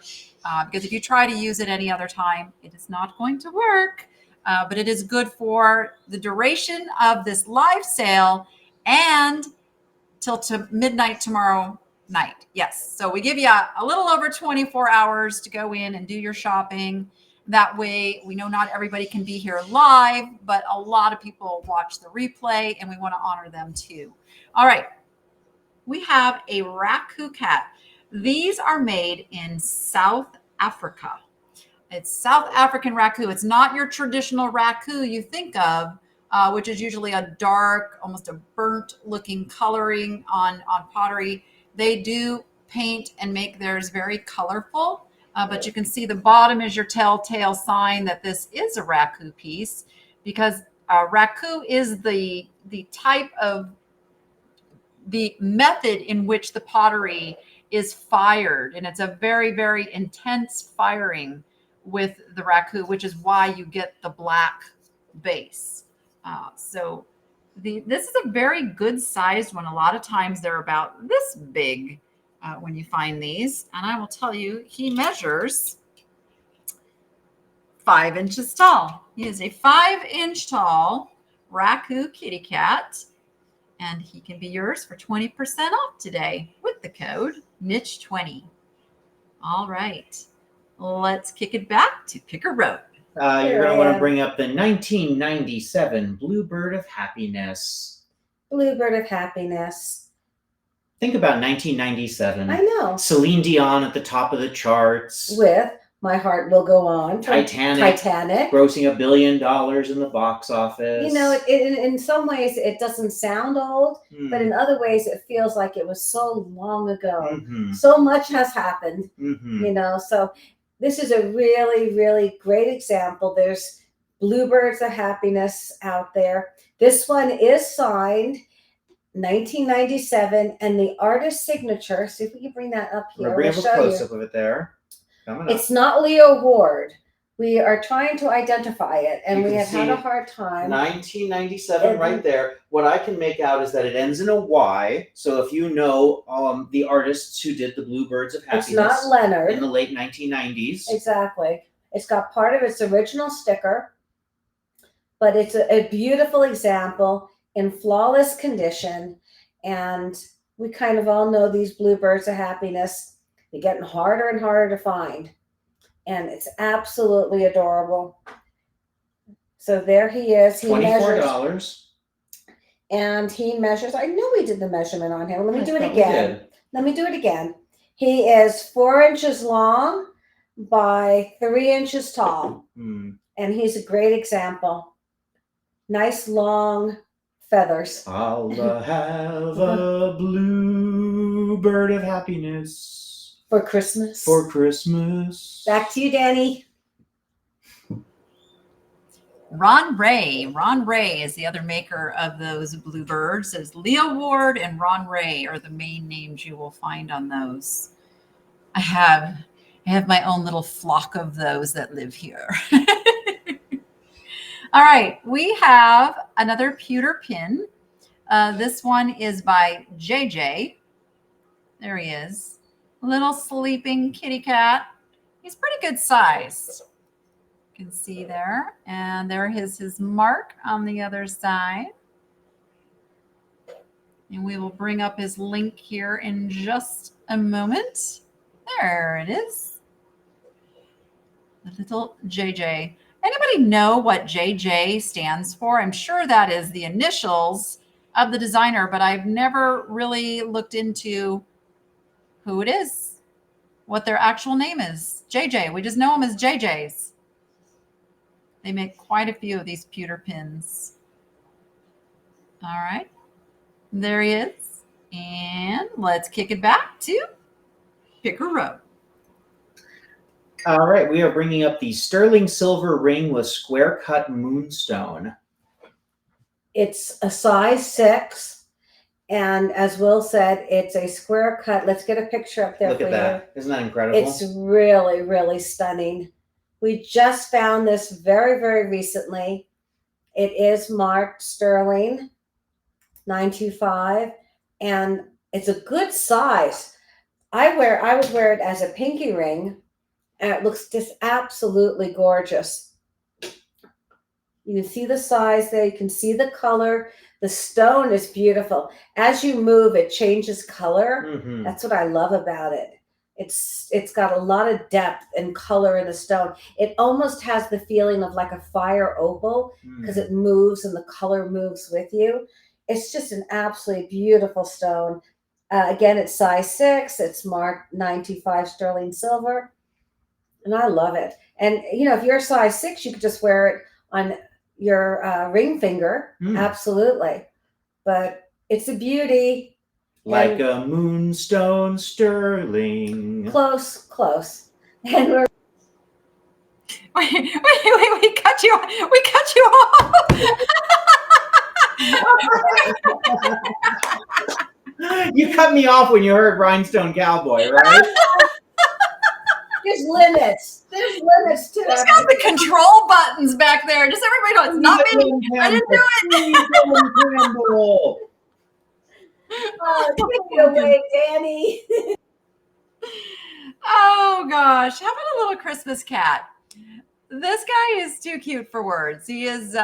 Because if you try to use it any other time, it is not going to work. But it is good for the duration of this live sale and till to midnight tomorrow night. Yes. So we give you a little over 24 hours to go in and do your shopping. That way, we know not everybody can be here live, but a lot of people watch the replay, and we want to honor them too. All right. We have a raku cat. These are made in South Africa. It's South African raku. It's not your traditional raku you think of, which is usually a dark, almost a burnt looking coloring on pottery. They do paint and make theirs very colorful, but you can see the bottom is your telltale sign that this is a raku piece, because raku is the type of the method in which the pottery is fired. And it's a very, very intense firing with the raku, which is why you get the black base. So this is a very good sized one. A lot of times they're about this big when you find these. And I will tell you, he measures 5 inches tall. He is a 5-inch tall raku kitty cat. And he can be yours for 20% off today with the code niche20. All right. Let's kick it back to Picker Road. You're going to want to bring up the 1997 Bluebird of Happiness. Bluebird of Happiness. Think about 1997. I know. Celine Dion at the top of the charts. With My Heart Will Go On. Titanic. Grossing $1 billion in the box office. You know, in some ways it doesn't sound old, but in other ways it feels like it was so long ago. So much has happened, you know. So this is a really, really great example. There's Bluebirds of Happiness out there. This one is signed 1997, and the artist signature. See if we can bring that up here. We have a close-up of it there. It's not Leo Ward. We are trying to identify it, and we have had a hard time. 1997 right there. What I can make out is that it ends in a Y. So if you know the artists who did the Bluebirds of Happiness. It's not Leonard. In the late 1990s. Exactly. It's got part of its original sticker, but it's a beautiful example in flawless condition. And we kind of all know these Bluebirds of Happiness. They're getting harder and harder to find. And it's absolutely adorable. So there he is. He $24. And he measures. I know we did the measurement on him. Let me do it again. Let me do it again. He is 4 inches long by 3 inches tall. And he's a great example. Nice long feathers. I'll have a Bluebird of Happiness. For Christmas. For Christmas. Back to you, Danny. Ron Ray. Ron Ray is the other maker of those Bluebirds. As Leo Ward and Ron Ray are the main names you will find on those. I have my own little flock of those that live here. All right, we have another pewter pin. This one is by JJ. There he is. Little sleeping kitty cat. He's pretty good size. You can see there. And there is his mark on the other side. And we will bring up his link here in just a moment. There it is. The little JJ. Anybody know what JJ stands for? I'm sure that is the initials of the designer, but I've never really looked into who it is, what their actual name is. JJ. We just know them as JJs. They make quite a few of these pewter pins. All right. There he is. And let's kick it back to Picker Row. All right. We are bringing up the sterling silver ring with square cut moonstone. It's a size 6. And as Will said, it's a square cut. Let's get a picture up there. Look at that. Isn't that incredible? It's really, really stunning. We just found this very, very recently. It is marked sterling 925, and it's a good size. I would wear it as a pinky ring, and it looks just absolutely gorgeous. You can see the size there. You can see the color. The stone is beautiful. As you move, it changes color. That's what I love about it. It's got a lot of depth and color in the stone. It almost has the feeling of like a fire opal because it moves and the color moves with you. It's just an absolutely beautiful stone. Again, it's size 6. It's marked 925 sterling silver. And I love it. And, you know, if you're a size 6, you could just wear it on your ring finger. Absolutely. But it's a beauty. Like a moonstone sterling. Close. And we're we cut you off. You cut me off when you heard Rhinestone Cowboy, right? There's limits. There's limits to There's got the control buttons back there. Just everybody know it's not me. I didn't do it. Oh, take it away, Danny. Oh gosh, how about a little Christmas cat? This guy is too cute for words. He is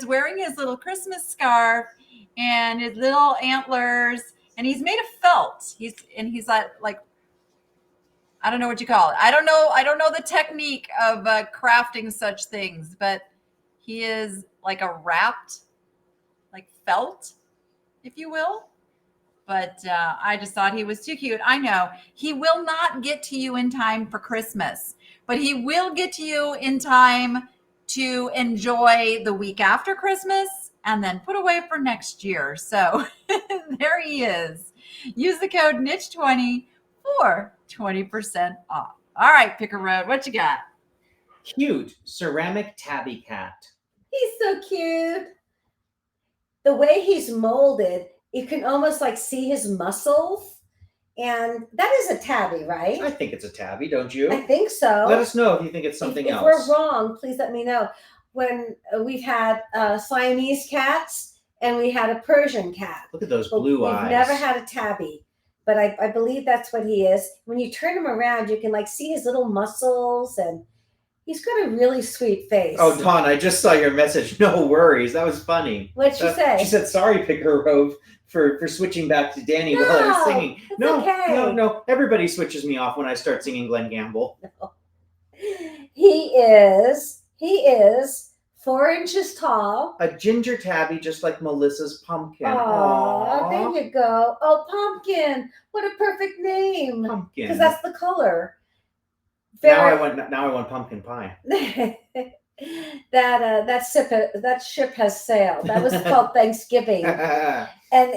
wearing his little Christmas scarf and his little antlers, and he's made of felt. He's like I don't know what you call it. I don't know the technique of crafting such things, but he is like a wrapped, like felt, if you will. but I just thought he was too cute. I know he will not get to you in time for Christmas, but he will get to you in time to enjoy the week after Christmas and then put away for next year. So there he is. Use the code NICHE20 for 20% off. All right, Picker Road, what you got? Cute ceramic tabby cat. He's so cute. The way he's molded, you can almost like see his muscles. And that is a tabby, right? I think it's a tabby, don't you? I think so. Let us know if you think it's something if else. we're wrong, please let me know. When we've had Siamese cats and we had a Persian cat. Look at those blue eyes. We've never had a tabby, but I believe that's what he is. When you turn him around, you can like see his little muscles, and he's got a really sweet face. Oh, Dawn, I just saw your message. No worries. That was funny. What'd she say? She said, sorry, Picker Road, for switching back to Danny while I was singing. It's No, okay. no. Everybody switches me off when I start singing Glenn Gamble. He is 4 inches tall. A ginger tabby, just like Melissa's pumpkin. Aw, there you go. Oh, Pumpkin. What a perfect name. Pumpkin. Because that's the color. Now I want pumpkin pie. that ship has sailed. That was called Thanksgiving. And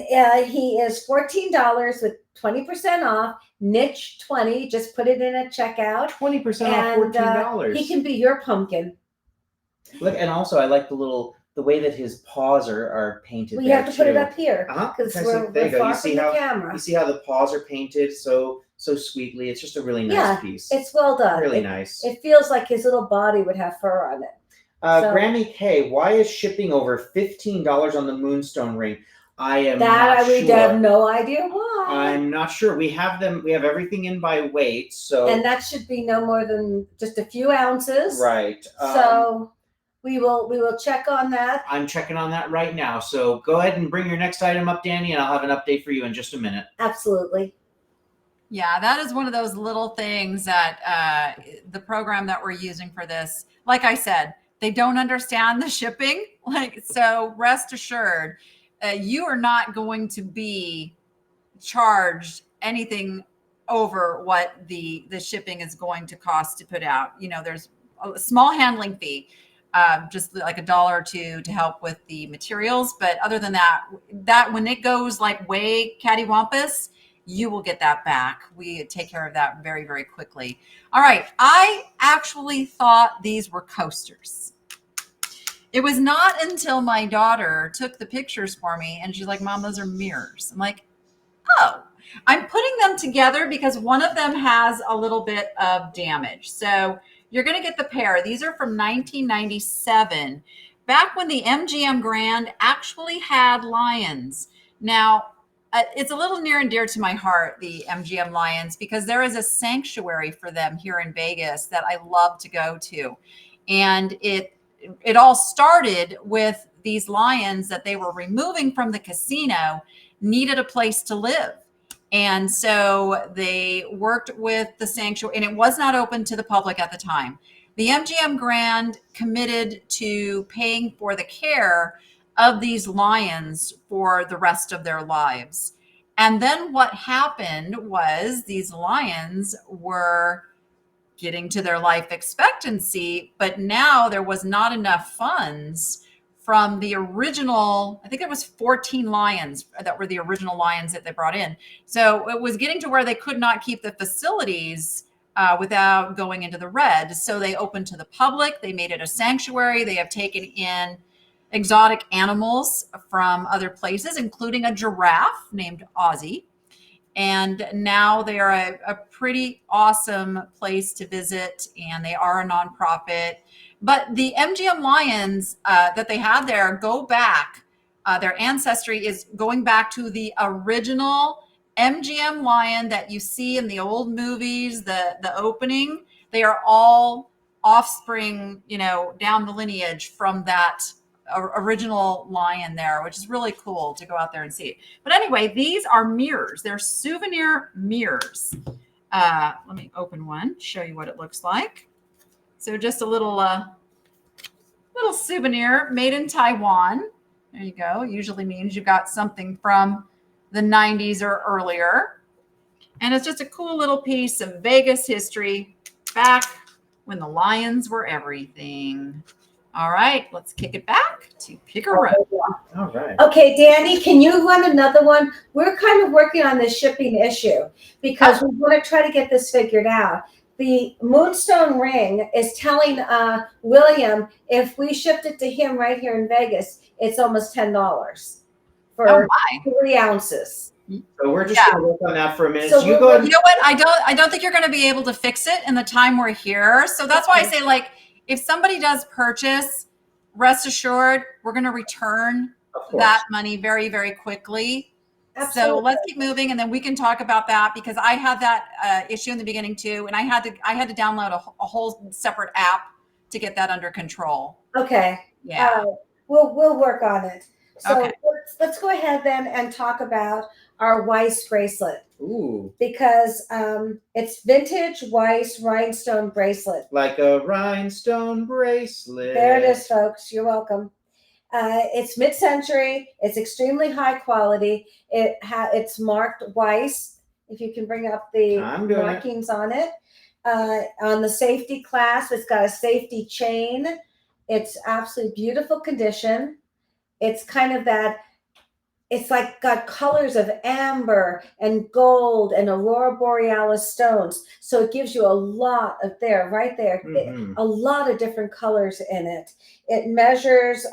he is $14 with 20% off. Niche 20. Just put it in at checkout. 20% off, And $14. he can be your pumpkin. Look, and also I like the way that his paws are painted. Well, you have to put it too. up here because There we're you go. far You from see the how camera. you see how the paws are painted so sweetly. It's just a really nice Yeah, piece. It's well done. Really nice. It feels like his little body would have fur on it. So- Grammy K, why is shipping over $15 on the Moonstone ring? I am not we sure. have no idea why. I'm not sure. We have everything in by weight, so And that should be no more than just a few ounces. right. So we will check on that. I'm checking on that right now. So go ahead and bring your next item up, Danny, and I'll have an update for you in just a minute. Absolutely. Yeah, that is one of those little things that the program that we're using for this, like I said, they don't understand the shipping. So rest assured, you are not going to be charged anything over what the shipping is going to cost to put out. There's a small handling fee, just like $1 or $2 to help with the materials. But other than that when it goes like way cattywampus, you will get that back. We take care of that very, very quickly. All right. I actually thought these were coasters. It was not until my daughter took the pictures for me and she's like, Mom, those are mirrors. I'm like, oh, I'm putting them together because one of them has a little bit of damage. So you're going to get the pair. These are from 1997, back when the MGM Grand actually had lions. Now, it's a little near and dear to my heart, the MGM Lions, because there is a sanctuary for them here in Vegas that I love to go to. And it all started with these lions that they were removing from the casino needed a place to live. And so they worked with the sanctuary, and it was not open to the public at the time. The MGM Grand committed to paying for the care of these lions for the rest of their lives. And then what happened was these lions were getting to their life expectancy, but now there was not enough funds from the original, I think it was 14 lions that were the original lions that they brought in. So it was getting to where they could not keep the facilities without going into the red. So they opened to the public. They made it a sanctuary. They have taken in exotic animals from other places, including a giraffe named Ozzy. And now they are a pretty awesome place to visit, and they are a nonprofit. But the MGM lions that they have there go back. Their ancestry is going back to the original MGM lion that you see in the old movies, the opening. They are all offspring, down the lineage from that original lion there, which is really cool to go out there and see. But anyway, these are mirrors. They're souvenir mirrors. Let me open one, show you what it looks like. So just a little souvenir made in Taiwan. There you go. Usually means you got something from the 90s or earlier. And it's just a cool little piece of Vegas history back when the Lions were everything. All right, let's kick it back to Pick a Road. All right. Okay, Danny, can you run another one? We're kind of working on this shipping issue because we want to try to get this figured out. The Moonstone ring is telling William if we shipped it to him right here in Vegas, it's almost $10 for 3 ounces. So we're just going to work on that for a minute. So So you go ahead. You know what? I don't think you're going to be able to fix it in the time we're here. So that's why I say, like, if somebody does purchase, rest assured, we're going to return that money very, very quickly. Absolutely. So let's keep moving, and then we can talk about that, because I had that issue in the beginning too, and I had to download a whole separate app to get that under control. Okay. Yeah. We'll work on it. So Okay. let's go ahead then and talk about our Weiss bracelet. Ooh, Because it's vintage Weiss rhinestone bracelet. like a rhinestone bracelet. There it is, folks. You're welcome. It's mid-century. It's extremely high quality. It's marked Weiss. If you can bring up the I'm doing it. markings on it. On the safety clasp, it's got a safety chain. It's absolutely beautiful condition. It's kind of that. It's like got colors of amber and gold and aurora borealis stones. So it gives you a lot of right there, Mhm. a lot of different colors in it. It measures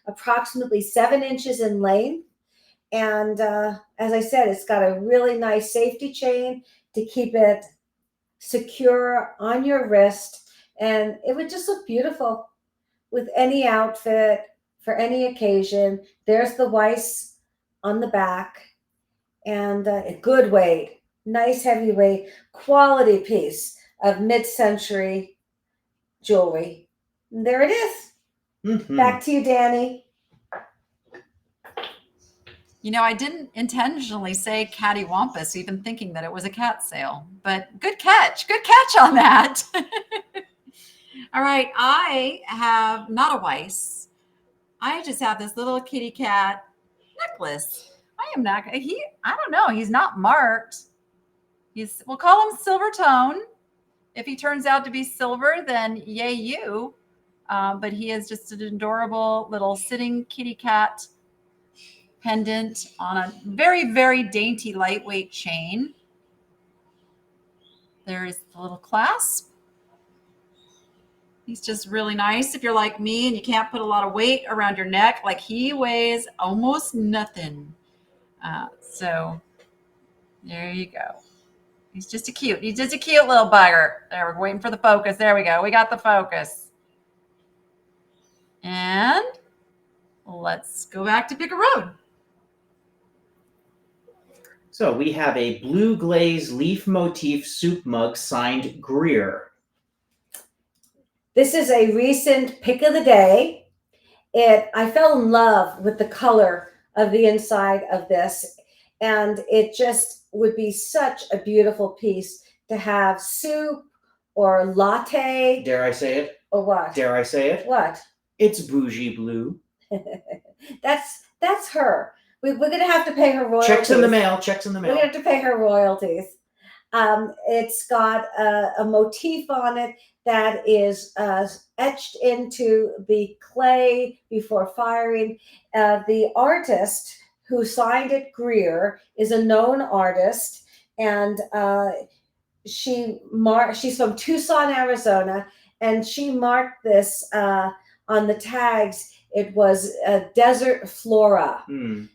approximately 7 inches in length. And as I said, it's got a really nice safety chain to keep it secure on your wrist. And it would just look beautiful with any outfit for any occasion. There's the Weiss on the back, and a good weight, nice heavyweight, quality piece of mid-century jewelry. And there it is. Mhm. Back to you, Danny. You know, I didn't intentionally say cattywampus, even thinking that it was a cat sale, but good catch on that. All right, I have not a Weiss. I just have this little kitty cat necklace. I don't know. He's not marked. We'll call him Silver Tone. If he turns out to be silver, then yay you. But he is just an adorable little sitting kitty cat pendant on a very, very dainty, lightweight chain. There is the little clasp. He's just really nice if you're like me and you can't put a lot of weight around your neck. Like, he weighs almost nothing. So there you go. He's just a cute little bugger. There, we're waiting for the focus. There we go. We got the focus. And let's go back to Pick a Road. So we have a blue glaze leaf motif soup mug signed Greer. This is a recent pick of the day. I fell in love with the color of the inside of this, and it just would be such a beautiful piece to have soup or latte. Dare I say it? Or what? Dare I say it? What? It's bougie blue. That's her. We're going to have to pay her royalties. Checks in the mail. Checks in the We're mail. going to have to pay her royalties. It's got a motif on it that is etched into the clay before firing. The artist who signed it, Greer, is a known artist, and she's from Tucson, Arizona, and she marked this on the tags. It was desert flora.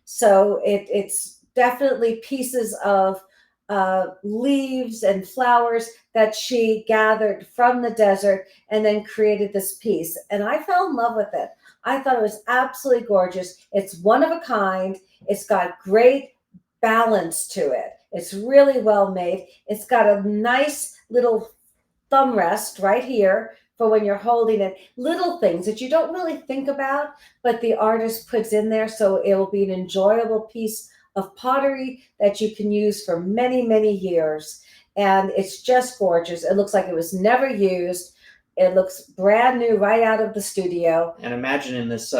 So it's definitely pieces of leaves and flowers that she gathered from the desert and then created this piece. And I fell in love with it. I thought it was absolutely gorgeous. It's one of a kind. It's got great balance to it. It's really well made. It's got a nice little thumb rest right here for when you're holding it. Little things that you don't really think about, but the artist puts in there, so it will be an enjoyable piece of pottery that you can use for many, many years. And it's just gorgeous. It looks like it was never used. It looks brand new right out of the studio. And imagine in this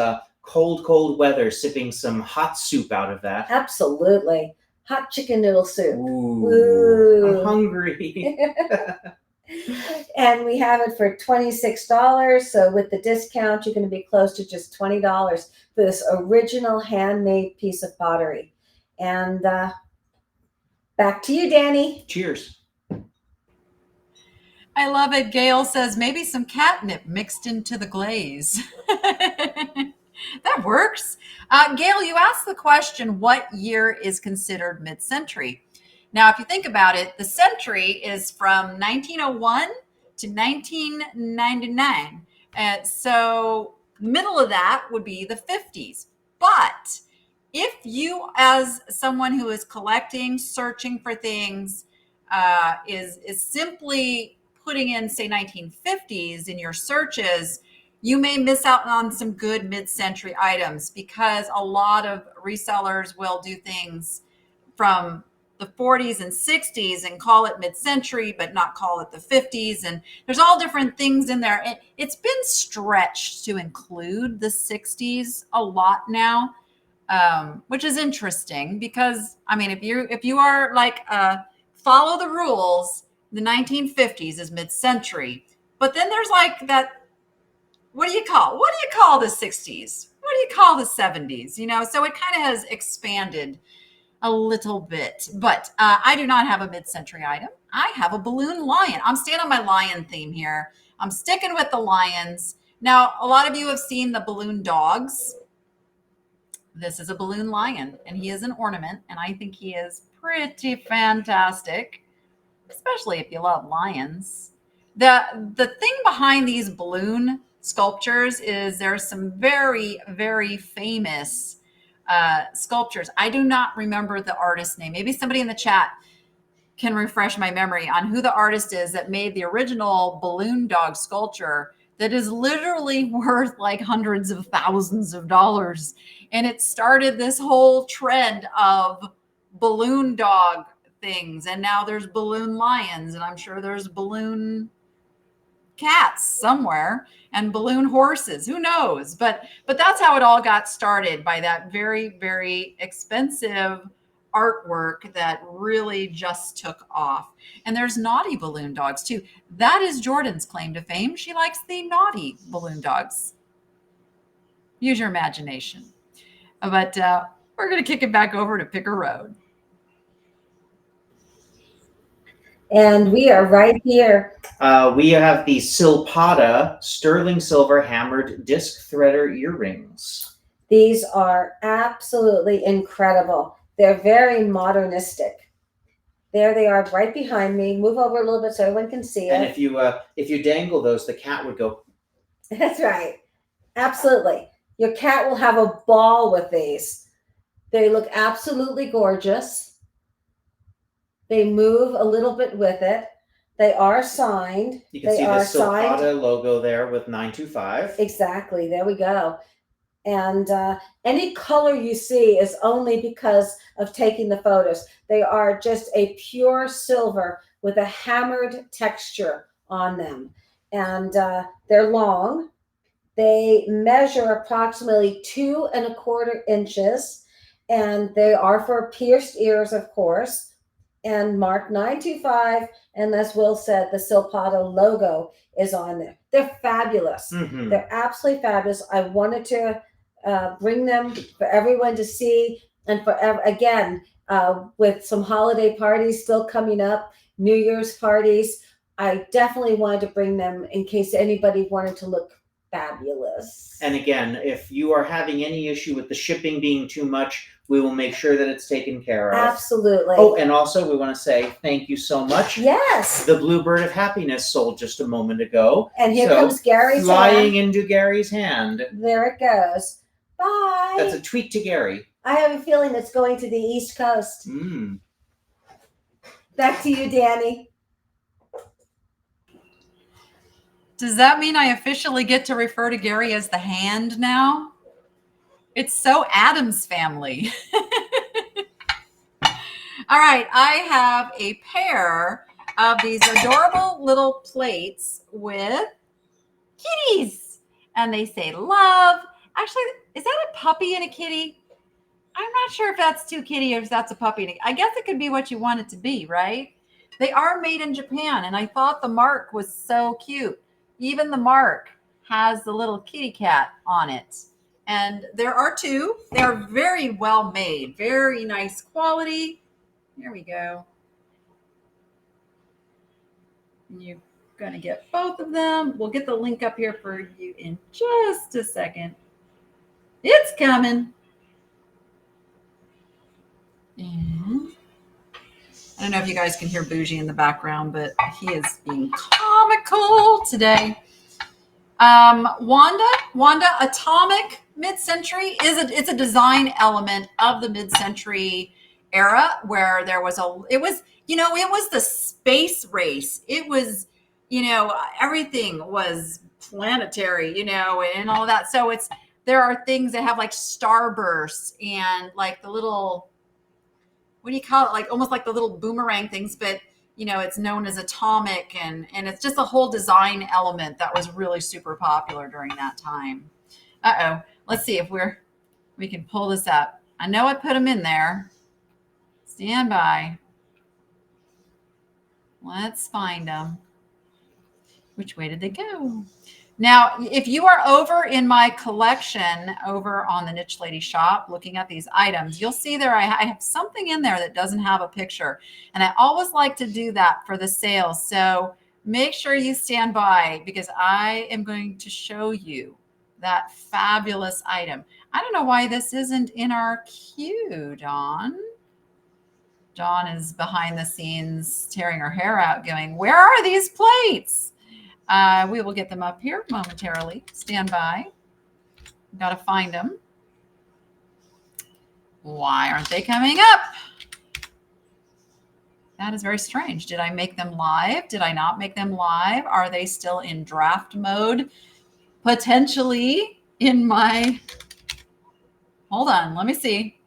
cold weather, sipping some hot soup out of that. Absolutely. Hot chicken noodle soup. Ooh, Ooh. I'm hungry. And we have it for $26. So with the discount, you're going to be close to just $20 for this original handmade piece of pottery. And back to you, Danny. Cheers. I love it. Gail says maybe some catnip mixed into the glaze. That works. Gail, you asked the question, what year is considered mid-century? Now, if you think about it, the century is from 1901 to 1999. So middle of that would be the 50s. But if you, as someone who is collecting, searching for things, is simply putting in, say, 1950s in your searches, you may miss out on some good mid-century items because a lot of resellers will do things from the 40s and 60s and call it mid-century, but not call it the 50s. And there's all different things in there. It's been stretched to include the 60s a lot now, which is interesting because, I mean, if you are like, follow the rules, the 1950s is mid-century, but then there's like that, what do you call the 60s? What do you call the 70s? You know, so it kind of has expanded a little bit, but I do not have a mid-century item. I have a balloon lion. I'm staying on my lion theme here. I'm sticking with the lions. Now, a lot of you have seen the balloon dogs. This is a balloon lion, and he is an ornament, and I think he is pretty fantastic, especially if you love lions. The thing behind these balloon sculptures is there's some very, very famous sculptures. I do not remember the artist's name. Maybe somebody in the chat can refresh my memory on who the artist is that made the original balloon dog sculpture that is literally worth like hundreds of thousands of dollars. And it started this whole trend of balloon dog things. And now there's balloon lions, and I'm sure there's balloon cats somewhere and balloon horses, who knows, but that's how it all got started, by that very, very expensive artwork that really just took off. And there's naughty balloon dogs too. That is Jordan's claim to fame. She likes the naughty balloon dogs. Use your imagination. But we're going to kick it back over to Picker Road. And we are right here. We have the Silpata sterling silver hammered disc threader earrings. These are absolutely incredible. They're very modernistic. There they are right behind me. Move over a little bit so everyone can see it. And if you dangle those, the cat would go. That's right. Absolutely. Your cat will have a ball with these. They look absolutely gorgeous. They move a little bit with it. They are signed. You can see the Silpata logo there with 925. Exactly. There we go. And any color you see is only because of taking the photos. They are just a pure silver with a hammered texture on them. And they're long. They measure approximately 2 1/4 inches. And they are for pierced ears, of course. And marked 925. And as Will said, the Silpata logo is on there. They're fabulous. Mm-hmm. They're absolutely fabulous. I wanted to bring them for everyone to see, and again, with some holiday parties still coming up, New Year's parties, I definitely wanted to bring them in case anybody wanted to look fabulous. And again, if you are having any issue with the shipping being too much, we will make sure that it's taken care of. Absolutely. Oh, and also we want to say thank you so much. Yes. The Bluebird of Happiness sold just a moment ago. And here comes Gary's flying hand. into Gary's hand. There it goes. Bye. That's a tweet to Gary. I have a feeling it's going to the East Coast. Mm. Back to you, Danny. Does that mean I officially get to refer to Gary as the hand now? It's so Addams Family. All right, I have a pair of these adorable little plates with kitties. And they say love Actually, is that a puppy and a kitty? I'm not sure if that's two kitty or if that's a puppy. I guess it could be what you want it to be, right? They are made in Japan, and I thought the mark was so cute. Even the mark has the little kitty cat on it. And there are two. They are very well made, very nice quality. Here we go. And you're going to get both of them. We'll get the link up here for you in just a second. It's coming. And I don't know if you guys can hear Bougie in the background, but he is being comical today. Wanda, Atomic Mid-Century it's a design element of the mid-century era where there was it was the space race. It was, everything was planetary, and all that. So there are things that have like starbursts and like the little, what do you call it? Like almost like the little boomerang things, but it's known as atomic, and it's just a whole design element that was really super popular during that time. Let's see if we can pull this up. I know I put them in there. Stand by. Let's find them. Which way did they go? Now, if you are over in my collection over on the Niche Lady shop looking at these items, you'll see there I have something in there that doesn't have a picture. And I always like to do that for the sales. So make sure you stand by because I am going to show you that fabulous item. I don't know why this isn't in our queue, Dawn. Dawn is behind the scenes tearing her hair out going, where are these plates? We will get them up here momentarily. Stand by. Got to find them. Why aren't they coming up? That is very strange. Did I make them live? Did I not make them live? Are they still in draft mode? Potentially in my... Hold on. Let me see.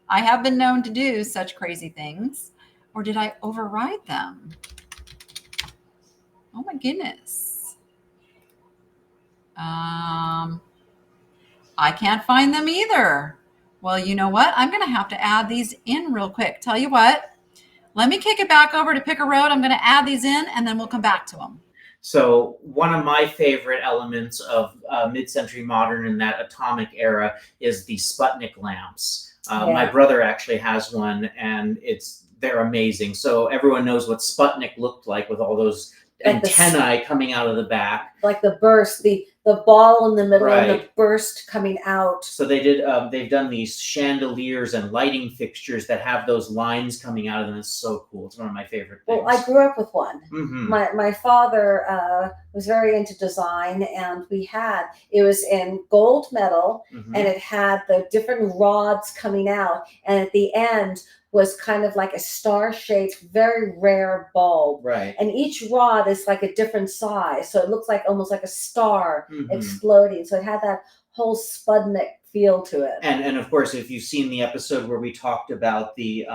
I have been known to do such crazy things. Or did I override them? Oh my goodness. I can't find them either. Well, you know what? I'm going to have to add these in real quick. Tell you what, let me kick it back over to Pick a Road. I'm going to add these in and then we'll come back to them. So one of my favorite elements of mid-century modern in that atomic era is the Sputnik lamps. My brother actually has one and they're amazing. So everyone knows what Sputnik looked like with all those antennae coming out of the back, like the burst, the ball in the middle, right, and the burst coming out. So they've done these chandeliers and lighting fixtures that have those lines coming out of them. It's so cool. It's one of my favorite things. Well, I grew up with one. Mm-hmm. My father was very into design, and it was in gold metal, mm-hmm, and it had the different rods coming out, and at the end was kind of like a star-shaped, very rare bulb. Right. And each rod is like a different size. So it looks like almost like a star mm-hmm, exploding. So it had that whole Sputnik feel to it. And of course, if you've seen the episode where we talked about the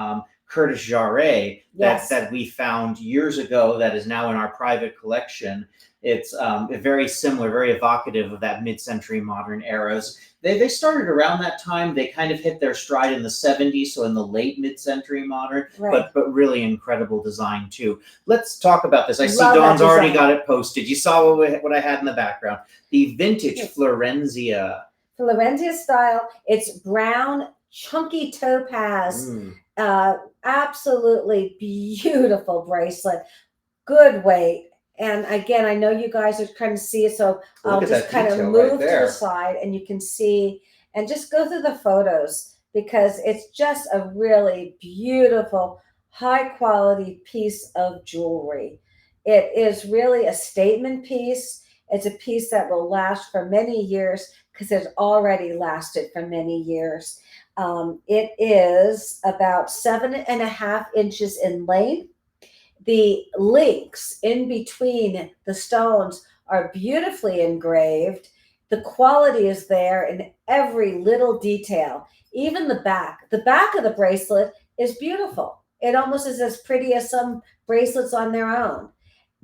Curtis Jarret that we found years ago that is now in our private collection, it's very similar, very evocative of that mid-century modern eras. They started around that time. They kind of hit their stride in the 70s, so in the late mid-century modern, right, but really incredible design too. Let's talk about this. I see Love Dawn's that already design. got it posted. You saw what I had in the background. The vintage Florenzia. Florenzia style. It's brown, chunky topaz. Absolutely beautiful bracelet. Good weight. And again, I know you guys are trying to see it, so I'll just kind of move to the side and you can see and just go through the photos because it's just a really beautiful, high quality piece of jewelry. It is really a statement piece. It's a piece that will last for many years because it's already lasted for many years. It is about 7.5 inches in length. The links in between the stones are beautifully engraved. The quality is there in every little detail. Even the back of the bracelet is beautiful. It almost is as pretty as some bracelets on their own.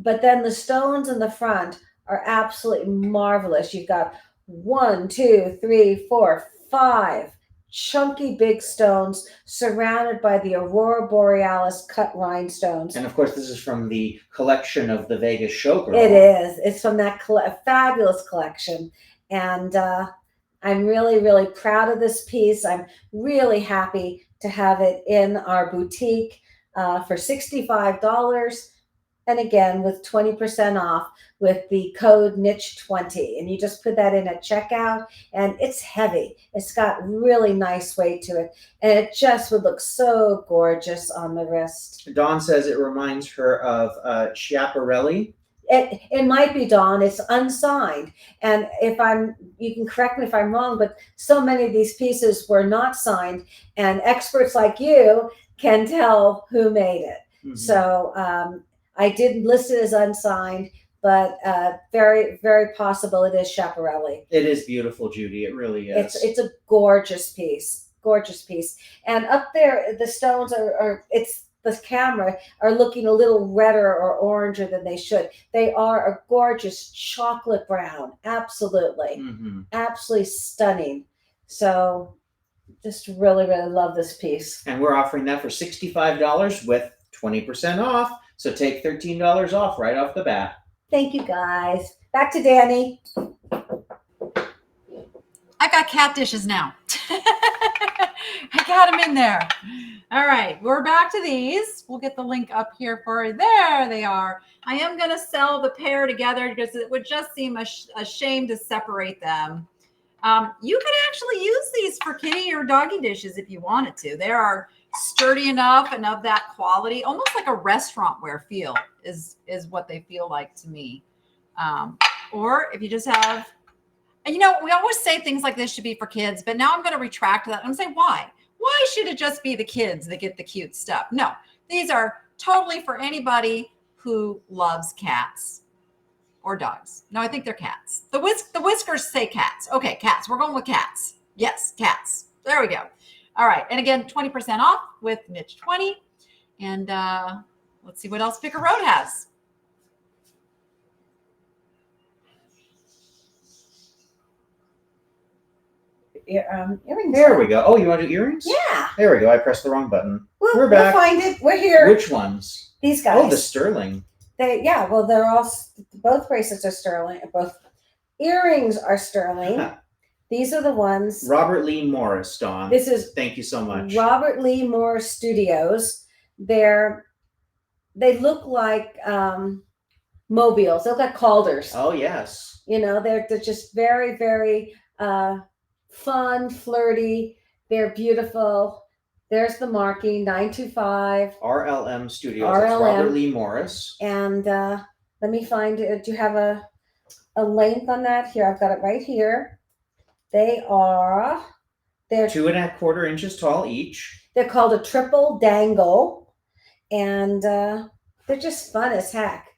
But then the stones in the front are absolutely marvelous. You've got 1, 2, 3, 4, 5 chunky big stones surrounded by the Aurora Borealis cut rhinestones. And of course, this is from the collection of the Vegas Showgirl. It is. It's from that fabulous collection. And I'm really, really proud of this piece. I'm really happy to have it in our boutique for $65. And again, with 20% off with the code niche20. And you just put that in at checkout, and it's heavy. It's got really nice weight to it. And it just would look so gorgeous on the wrist. Dawn says it reminds her of Schiaparelli. It might be, Dawn. It's unsigned. And you can correct me if I'm wrong, but so many of these pieces were not signed. And experts like you can tell who made it. Mm-hmm. So I did list it as unsigned, but very, very possible it is Schiaparelli. It is beautiful, Judy. It really is. It's a gorgeous piece. Gorgeous piece. And up there, the stones the camera are looking a little redder or oranger than they should. They are a gorgeous chocolate brown. Absolutely. Mm-hmm. Absolutely stunning. So just really, really love this piece. And we're offering that for $65 with 20% off. So take $13 off right off the bat. Thank you, guys. Back to Danni. I got cat dishes now. I got them in there. All right, we're back to these. We'll get the link up here for you. There they are. I am going to sell the pair together because it would just seem a shame to separate them. You could actually use these for kitty or doggy dishes if you wanted to. They are sturdy enough and of that quality, almost like a restaurant-ware feel is what they feel like to me. Or if you just have, and we always say things like this should be for kids, but now I'm going to retract that and say, why? Why should it just be the kids that get the cute stuff? No, these are totally for anybody who loves cats or dogs. No, I think they're cats. The whiskers say cats. Okay, cats. We're going with cats. Yes, cats. There we go. All right. And again, 20% off with niche20. And let's see what else Picker Road has. Earrings. There we go. Oh, you want to do earrings? Yeah. There we go. I pressed the wrong button. We're back. We'll find it. We're here. Which ones? These guys. Oh, the sterling. Well, they're all, both bracelets are sterling. Both earrings are sterling. These are the ones. Robert Lee Morris, Dawn. Thank you so much. Robert Lee Morris Studios. They look like mobiles. They look like Calders. Oh, yes. They're just very, very fun, flirty. They're beautiful. There's the marking, 925. RLM Studios. RLM. That's Robert Lee Morris. And let me find it. Do you have a length on that? Here, I've got it right here. They're 2¼ inches tall each. They're called a triple dangle, and they're just fun as heck.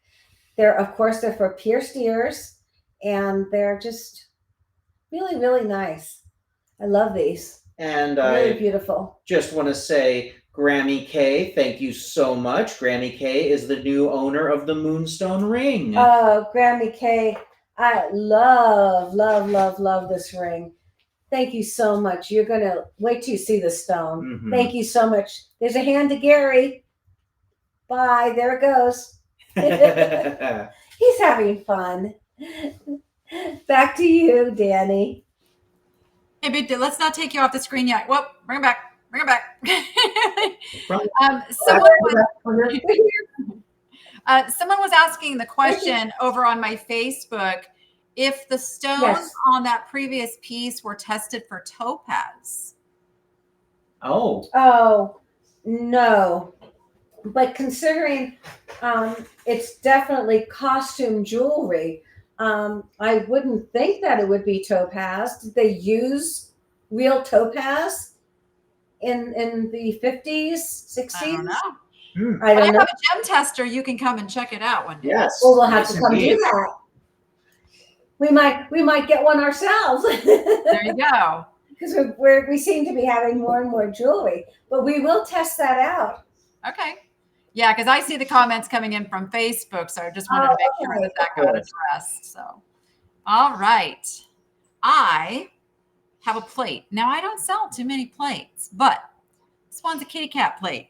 They're for pierced ears, and they're just really, really nice. I love these. And really beautiful. Just want to say, Grammy K, thank you so much. Grammy K is the new owner of the Moonstone ring. Oh, Grammy K. I love, love, love, love this ring. Thank you so much. You're going to wait till you see the stone. Mm-hmm. Thank you so much. There's a hand to Gary. Bye. There it goes. He's having fun. Back to you, Danni. Hey, but let's not take you off the screen yet. Whoop, bring it back. Bring it back. Someone was asking the question over on my Facebook if the stones on that previous piece were tested for topaz. Oh, no. But considering it's definitely costume jewelry, I wouldn't think that it would be topaz. Did they use real topaz in the 50s, 60s? I don't know. I don't know. have a gem tester. You can come and check it out one day. Yes. Well, we'll have to come do that. We might get one ourselves. There you go. Because we seem to be having more and more jewelry, but we will test that out. Okay. Yeah, because I see the comments coming in from Facebook, so I just wanted to make sure that got addressed. So, all right. I have a plate. Now, I don't sell too many plates, but this one's a kitty cat plate.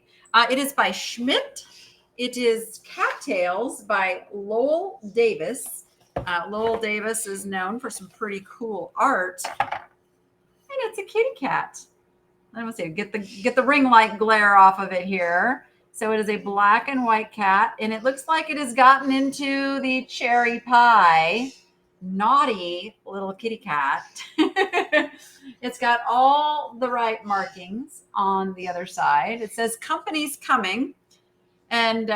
It is by Schmidt. It is Cattails by Lowell Davis. Lowell Davis is known for some pretty cool art. And it's a kitty cat. Let me see. Get the ring light glare off of it here. So it is a black and white cat, and it looks like it has gotten into the cherry pie. Naughty little kitty cat. It's got all the right markings on the other side. It says company's coming. And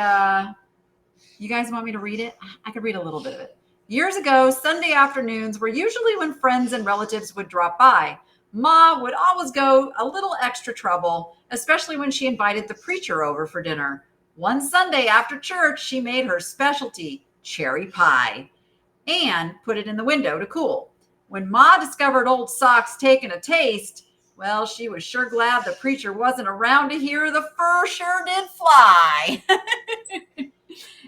you guys want me to read it? I could read a little bit of it. Years ago, Sunday afternoons were usually when friends and relatives would drop by. Ma would always go a little extra trouble, especially when she invited the preacher over for dinner. One Sunday after church, she made her specialty, cherry pie, and put it in the window to cool. When Ma discovered old Socks taking a taste, well, she was sure glad the preacher wasn't around to hear the fur sure did fly.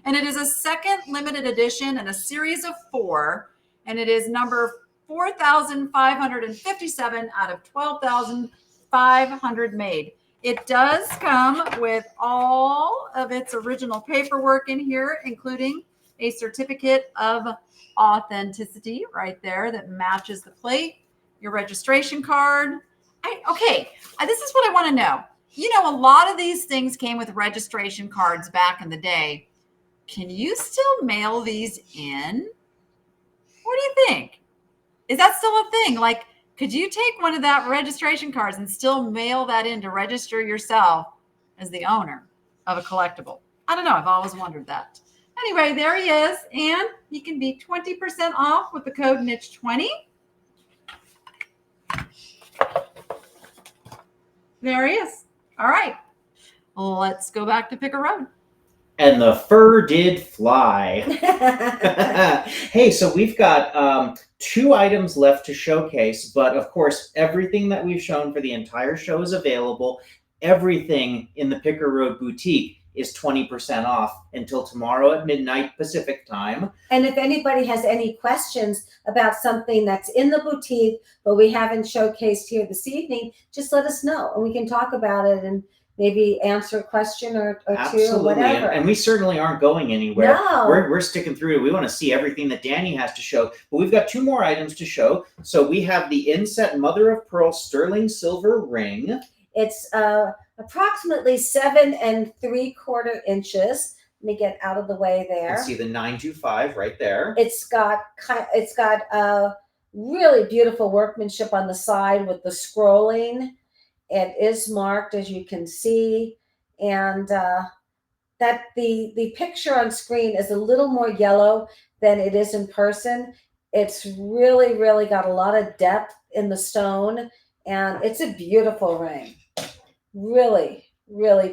And it is a second limited edition and a series of 4, and it is number 4,557 out of 12,500 made. It does come with all of its original paperwork in here, including a certificate of authenticity right there that matches the plate, your registration card. This is what I want to know. You know, a lot of these things came with registration cards back in the day. Can you still mail these in? What do you think? Is that still a thing? Like, could you take one of that registration cards and still mail that in to register yourself as the owner of a collectible? I don't know. I've always wondered that. Anyway, there he is. And he can be 20% off with the code niche20. There he is. All right. Let's go back to Pick a Road. And the fur did fly. Hey, so we've got 2 items left to showcase, but of course, everything that we've shown for the entire show is available. Everything in the Picker Road Boutique is 20% off until tomorrow at midnight Pacific time. And if anybody has any questions about something that's in the boutique, but we haven't showcased here this evening, just let us know and we can talk about it and maybe answer a question or Absolutely. two or whatever. And we certainly aren't going anywhere. No. We're sticking through. We want to see everything that Danni has to show. But we've got 2 more items to show. So we have the inset mother of pearl sterling silver ring. It's approximately 7 3/4 inches. Let me get out of the way You there. can see the 925 right there. It's got really beautiful workmanship on the side with the scrolling. It is marked, as you can see, and that the picture on screen is a little more yellow than it is in person. It's really got a lot of depth in the stone, and it's a beautiful ring. Really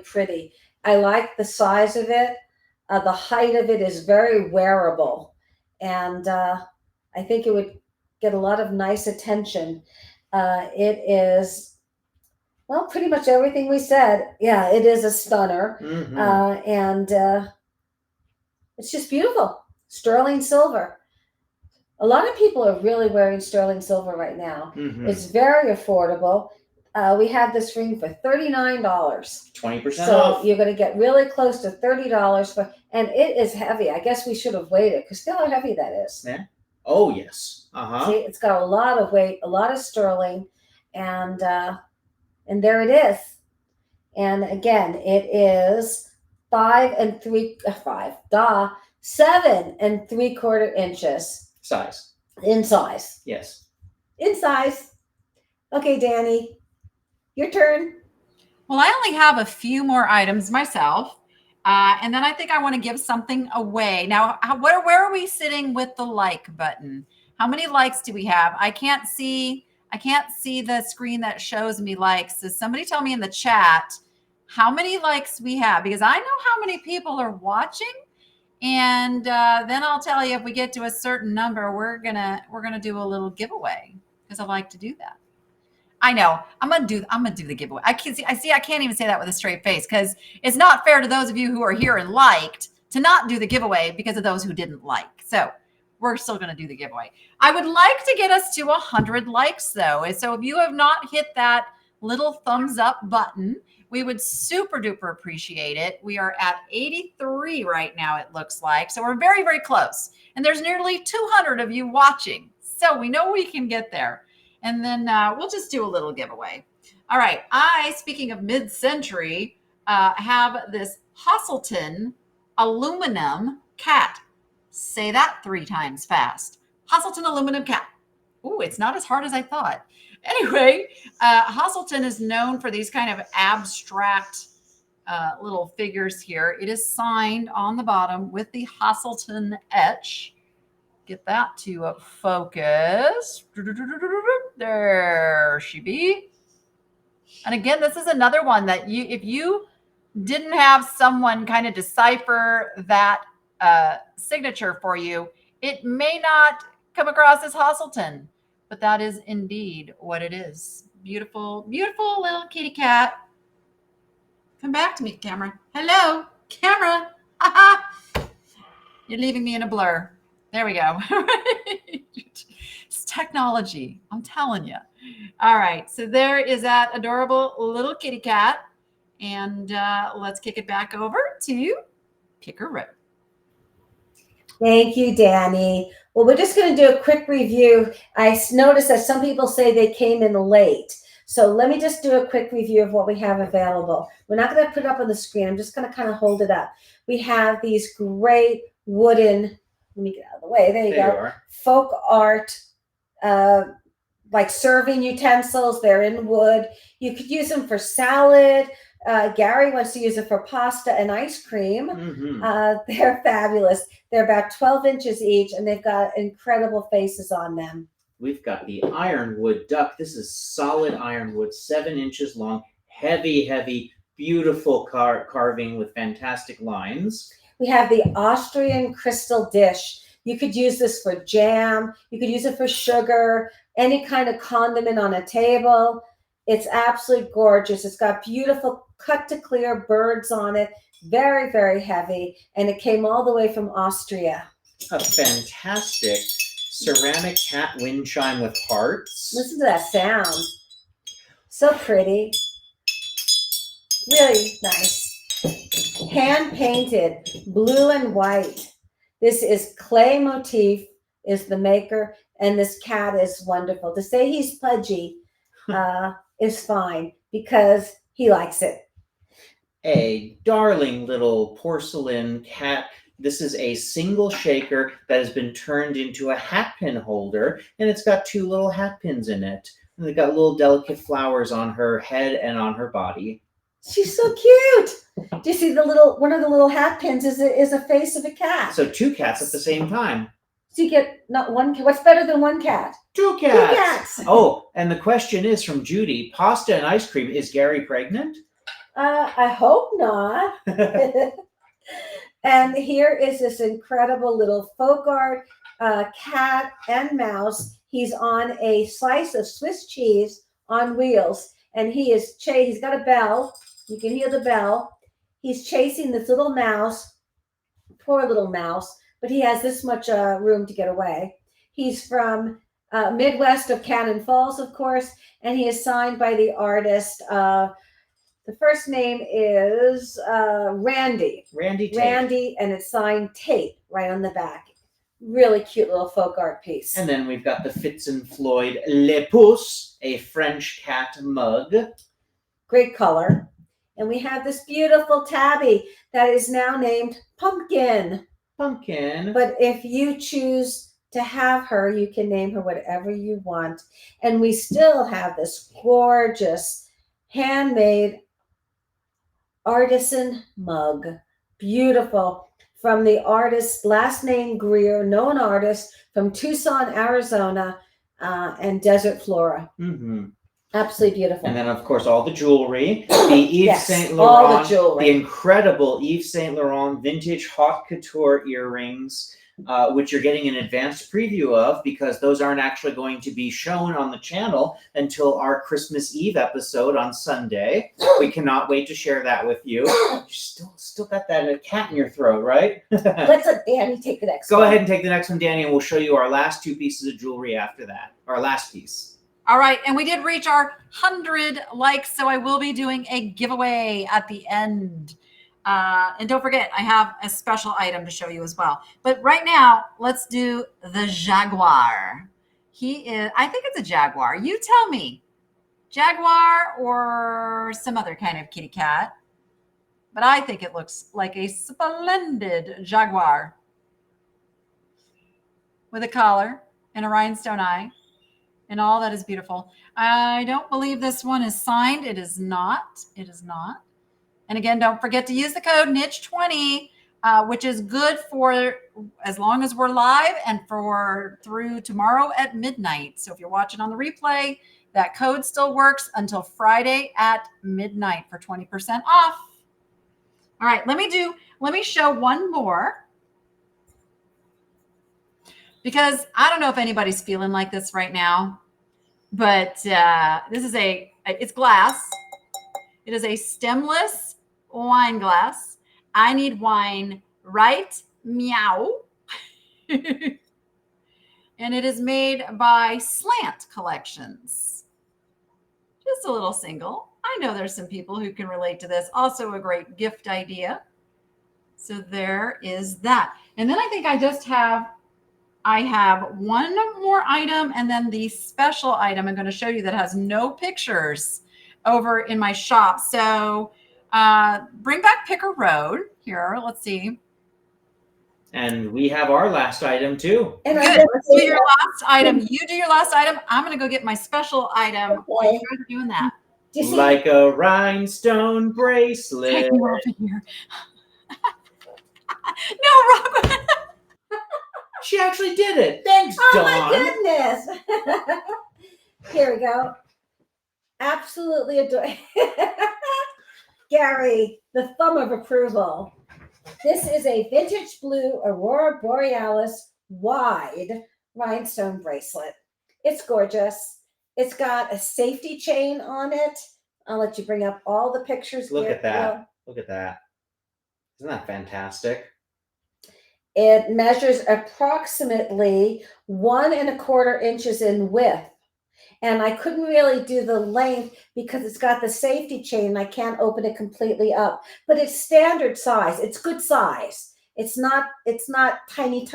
pretty. I like the size of it. The height of it is very wearable, and I think it would get a lot of nice attention. It is, well, pretty much everything we said. Yeah, it is a stunner. Mm-hmm. And it's just beautiful. Sterling silver. A lot of people are really wearing sterling silver right now. Mm-hmm. It's very affordable. We have this ring for $39. 20% So off. you're going to get really close to $30 and it is heavy. I guess we should have waited because feel how heavy that is. Yeah. Oh, yes. Uh-huh. See, it's got a lot of weight, a lot of sterling, and there it is. And again, it is 7 3/4 inches Size. in size. Yes. In size. Okay, Danni, your turn. Well, I only have a few more items myself. And then I think I want to give something away. Now, where are we sitting with the like button? How many likes do we have? I can't see the screen that shows me likes. So somebody tell me in the chat how many likes we have, because I know how many people are watching. And then I'll tell you if we get to a certain number, we're gonna do a little giveaway because I like to do that. I know I'm gonna do the giveaway. I can't even say that with a straight face because it's not fair to those of you who are here and liked to not do the giveaway because of those who didn't like. So we're still going to do the giveaway. I would like to get us to 100 likes though. And so if you have not hit that little thumbs up button, we would super duper appreciate it. We are at 83 right now, it looks like. So we're very, very close. And there's nearly 200 of you watching. So we know we can get there. And then we'll just do a little giveaway. All right. Speaking of mid-century, have this Hoselton aluminum cat. Say that 3 times fast. Hoselton aluminum cat. Ooh, it's not as hard as I thought. Anyway, Hoselton is known for these kind of abstract little figures here. It is signed on the bottom with the Hoselton etch. Get that to focus. There she be. And again, this is another one that if you didn't have someone kind of decipher that signature for you, it may not come across as Hoselton, but that is indeed what it is. Beautiful, beautiful little kitty cat. Come back to me, camera. Hello, camera. You're leaving me in a blur. There we go. It's technology. I'm telling you. All right. So there is that adorable little kitty cat. And let's kick it back over to Picker Road. Thank you, Danny. Well, we're just going to do a quick review. I noticed that some people say they came in late. So let me just do a quick review of what we have available. We're not going to put it up on the screen. I'm just going to kind of hold it up. We have these great wooden, let me get out of the way. There you go. Folk art, like serving utensils. They're in wood. You could use them for salad. Gary wants to use it for pasta and ice cream. They're fabulous. They're about 12 inches each, and they've got incredible faces on them. We've got the ironwood duck. This is solid ironwood, 7 inches long, heavy, heavy, beautiful carving with fantastic lines. We have the Austrian crystal dish. You could use this for jam. You could use it for sugar, any kind of condiment on a table. It's absolutely gorgeous. It's got beautiful cut to clear birds on it. Very, very heavy. And it came all the way from Austria. A fantastic ceramic cat wind chime with hearts. Listen to that sound. So pretty. Really nice. Hand painted, blue and white. This is clay motif, is the maker. And this cat is wonderful. To say he's pudgy is fine because he likes it. A darling little porcelain cat. This is a single shaker that has been turned into a hat pin holder, and it's got 2 little hat pins in it. And they've got little delicate flowers on her head and on her body. She's so cute. Do you see the little, one of the little hat pins is a face of a cat. So 2 cats at the same time. So you get not one cat. What's better than one cat? 2 cats. 2 cats. Oh, and the question is from Judy, pasta and ice cream, is Gary pregnant? I hope not. And here is this incredible little folk art cat and mouse. He's on a slice of Swiss cheese on wheels, and he's got a bell. You can hear the bell. He's chasing this little mouse, poor little mouse, but he has this much room to get away. He's from Midwest of Cannon Falls, of course, and he is signed by the artist. The first name is Randy. Randy Tate. Randy, and it's signed Tate right on the back. Really cute little folk art piece. And then we've got the Fitz and Floyd Le Pouce, a French cat mug. Great color. And we have this beautiful tabby that is now named Pumpkin. Pumpkin. But if you choose to have her, you can name her whatever you want. And we still have this gorgeous handmade artisan mug. Beautiful. From the artist, last name Greer, known artist from Tucson, Arizona, and Desert Flora. Absolutely beautiful. And then, of course, all the jewelry. The Yves Saint Laurent, all the jewelry. The incredible Yves Saint Laurent vintage haute couture earrings. which you're getting an advanced preview of because those aren't actually going to be shown on the channel until our Christmas Eve episode on Sunday. We cannot wait to share that with you. You still got that cat in your throat, right? Let's let Danny take the next Go one. ahead and take the next one, Danny, and we'll show you our last 2 pieces of jewelry after that. Our last piece. All right, and we did reach our 100 likes, so I will be doing a giveaway at the end. And don't forget, I have a special item to show you as well. But right now, let's do the Jaguar. I think it's a Jaguar. You tell me, Jaguar or some other kind of kitty cat. But I think it looks like a splendid Jaguar with a collar and a rhinestone eye and all that is beautiful. I don't believe this one is signed. It is not. It is not. And again, don't forget to use the code NICHE20, which is good for as long as we're live and for through tomorrow at midnight. So if you're watching on the replay, that code still works until Friday at midnight for 20% off. All right, let me show one more because I don't know if anybody's feeling like this right now, but it's glass. It is a stemless wine glass. I need wine right meow. And it is made by Slant Collections. Just a little single. I know there's some people who can relate to this. Also a great gift idea. So there is that. And then I think I have one more item and then the special item I'm going to show you that has no pictures over in my shop. So bring back Picker Road here. Let's see. And we have our last item too. And Good. Let's do your last item. You do your last item. I'm going to go get my special item while you guys are doing that. Do you see? Like a rhinestone bracelet. Take me over here. No, Rob. She actually did it. Thanks, Oh Dawn. my goodness. Here we go. Absolutely adore. Gary, the thumb of approval. This is a vintage blue Aurora Borealis wide rhinestone bracelet. It's gorgeous. It's got a safety chain on it. I'll let you bring up all the pictures. Look here. at that. Look at that. Isn't that fantastic? It measures approximately 1 1/4 inches in width. And I couldn't really do the length because it's got the safety chain. I can't open it completely up, but it's standard size. It's good size. It's not tiny.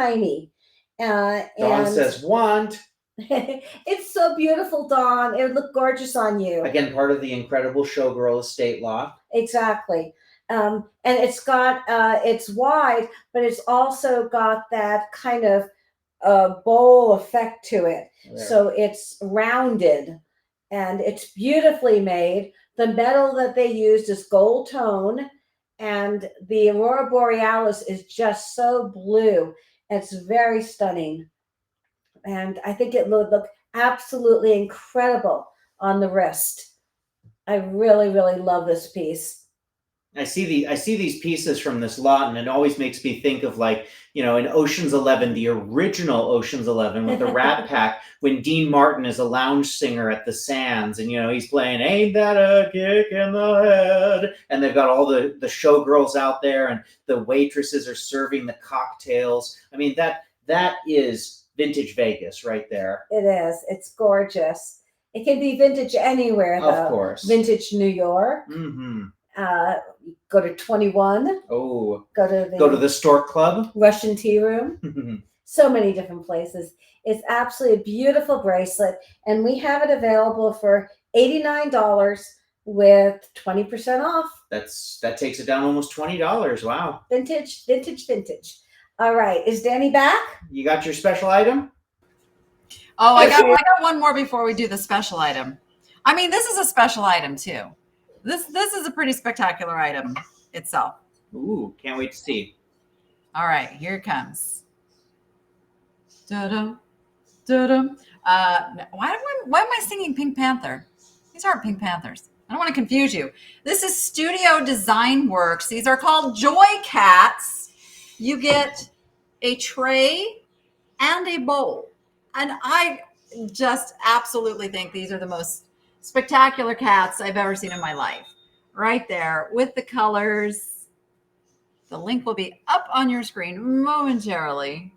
Dawn And says want. it's so beautiful, Dawn. It would look gorgeous on you. Again, part of the incredible Showgirl estate lot. Exactly. And it's got, it's wide, but it's also got that kind of bowl effect to it. There. So it's rounded and it's beautifully made. The metal that they used is gold tone, and the Aurora Borealis is just so blue. It's very stunning. And I think it would look absolutely incredible on the wrist. I really, really love this piece. I see these pieces from this lot, and it always makes me think of, like, you know, in Ocean's 11, the original Ocean's 11 with the Rat Pack, when Dean Martin is a lounge singer at the Sands, and, you know, he's playing "Ain't That a Kick in the Head," and they've got all the showgirls out there, and the waitresses are serving the cocktails. I mean, that is vintage Vegas right there. It is. It's gorgeous. It can be vintage anywhere, though. Of course. Vintage New York. Mm-hmm. Go to 21. Oh. Go to the Stork Club. Russian Tea Room. So many different places. It's absolutely a beautiful bracelet, and we have it available for $89 with 20% off. That takes it down almost $20. Wow. Vintage. All right, is Danny back? You got your special item? Oh, I got one more before we do the special item. I mean, this is a special item too. This is a pretty spectacular item itself. Ooh, can't wait to see. All right, here it comes. Da-dum, da-dum. Why am I singing Pink Panther? These aren't Pink Panthers. I don't want to confuse you. This is Studio Design Works. These are called Joy Cats. You get a tray, and a bowl. And I just absolutely think these are the most spectacular cats I've ever seen in my life. Right there with the colors. The link will be up on your screen momentarily.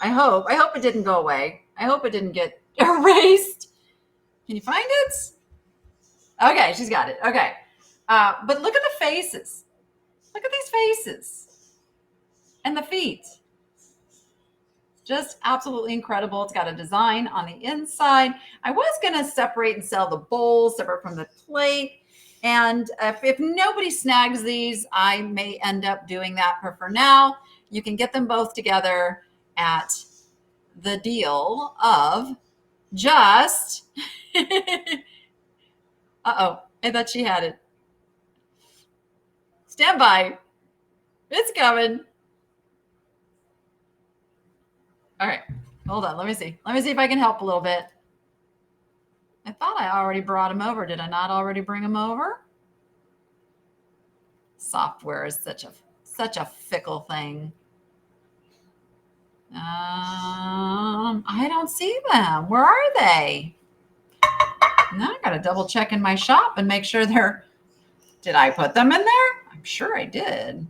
I hope it didn't go away. I hope it didn't get erased. Can you find it? Okay, she's got it. Okay. But look at the faces. Look at these faces. And the feet. Just absolutely incredible. It's got a design on the inside. I was going to separate and sell the bowl separate from the plate. And if nobody snags these, I may end up doing that. But for now, you can get them both together at the deal of just... Uh-oh, I thought she had it. Stand by. It's coming. All right, hold on. Let me see. Let me see if I can help a little bit. I thought I already brought him over. Did I not already bring him over? Software is such a fickle thing. I don't see them. Where are they? Now I got to double check in my shop and make sure they're... Did I put them in there? I'm sure I did.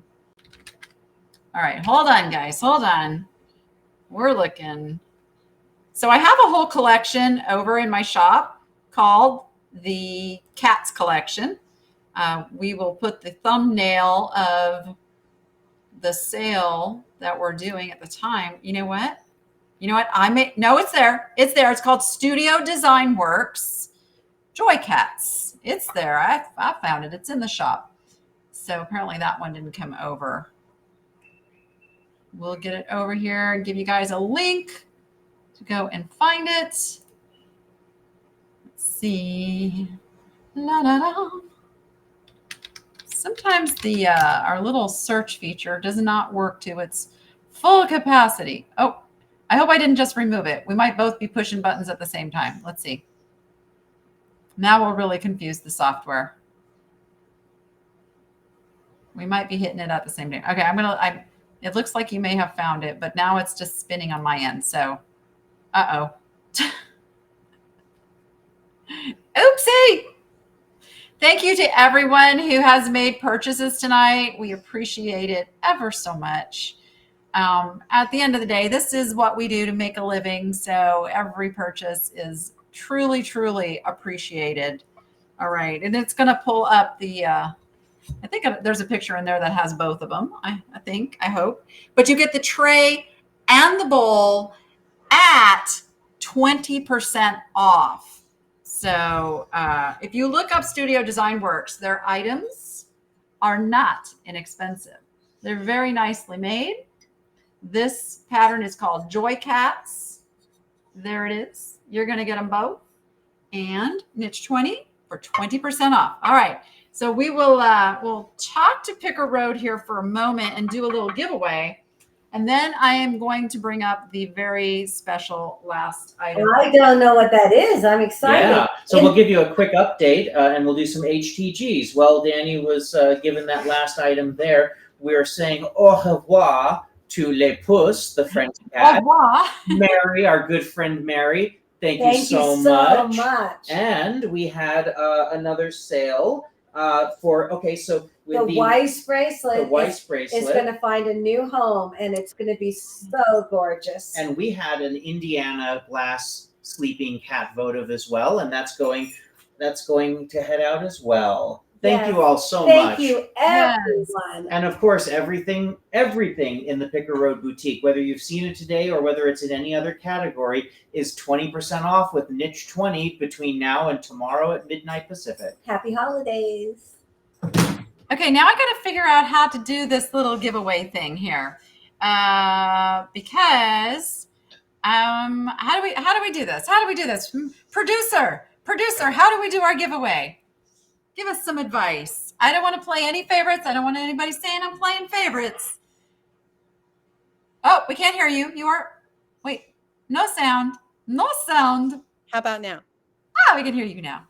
All right, hold on, guys. Hold on. We're looking. So I have a whole collection over in my shop called the Cats Collection. We will put the thumbnail of the sale that we're doing at the time. You know what? No, it's there. It's there. It's called Studio Design Works Joy Cats. It's there. I found it. It's in the shop. So apparently that one didn't come over. We'll get it over here and give you guys a link to go and find it. Let's see. La, la, la. Sometimes the our little search feature does not work to its full capacity. Oh, I hope I didn't just remove it. We might both be pushing buttons at the same time. Let's see. Now we'll really confuse the software. We might be hitting it at the same time. Okay, it looks like you may have found it, but now it's just spinning on my end. So, uh-oh. Oopsie. Thank you to everyone who has made purchases tonight. We appreciate it ever so much. At the end of the day, this is what we do to make a living. So every purchase is truly, truly appreciated. All right. And it's going to pull up the, I think there's a picture in there that has both of them. I hope. But you get the tray and the bowl at 20% off. So if you look up Studio Design Works, their items are not inexpensive. They're very nicely made. This pattern is called Joy Cats. There it is. You're going to get them both. And niche 20 for 20% off. All right. So we will we'll talk to Picker Road here for a moment and do a little giveaway. And then I am going to bring up the very special last item. I don't know what that is. I'm excited. Yeah, so we'll give you a quick update and we'll do some HTGs. Well, Danny was given that last item there. We're saying au revoir to Les Pouces, the French cat. Au revoir. Mary, our good friend Mary. Thank you so much. And we had another sale for, so with the Weiss bracelet, is going to find a new home, and it's going to be so gorgeous. And we had an Indiana glass sleeping cat votive as well, and that's going to head out as well. Thank you all so much. Thank you, everyone. And of course, everything in the Picker Road Boutique, whether you've seen it today or whether it's in any other category, is 20% off with niche 20 between now and tomorrow at midnight Pacific. Happy holidays. Okay, now I got to figure out how to do this little giveaway thing here, because how do we do this? How do we do this? Producer, how do we do our giveaway? Give us some advice. I don't want to play any favorites. I don't want anybody saying I'm playing favorites. Oh, we can't hear you. Wait, no sound. No sound. How about now? Ah, we can hear you now.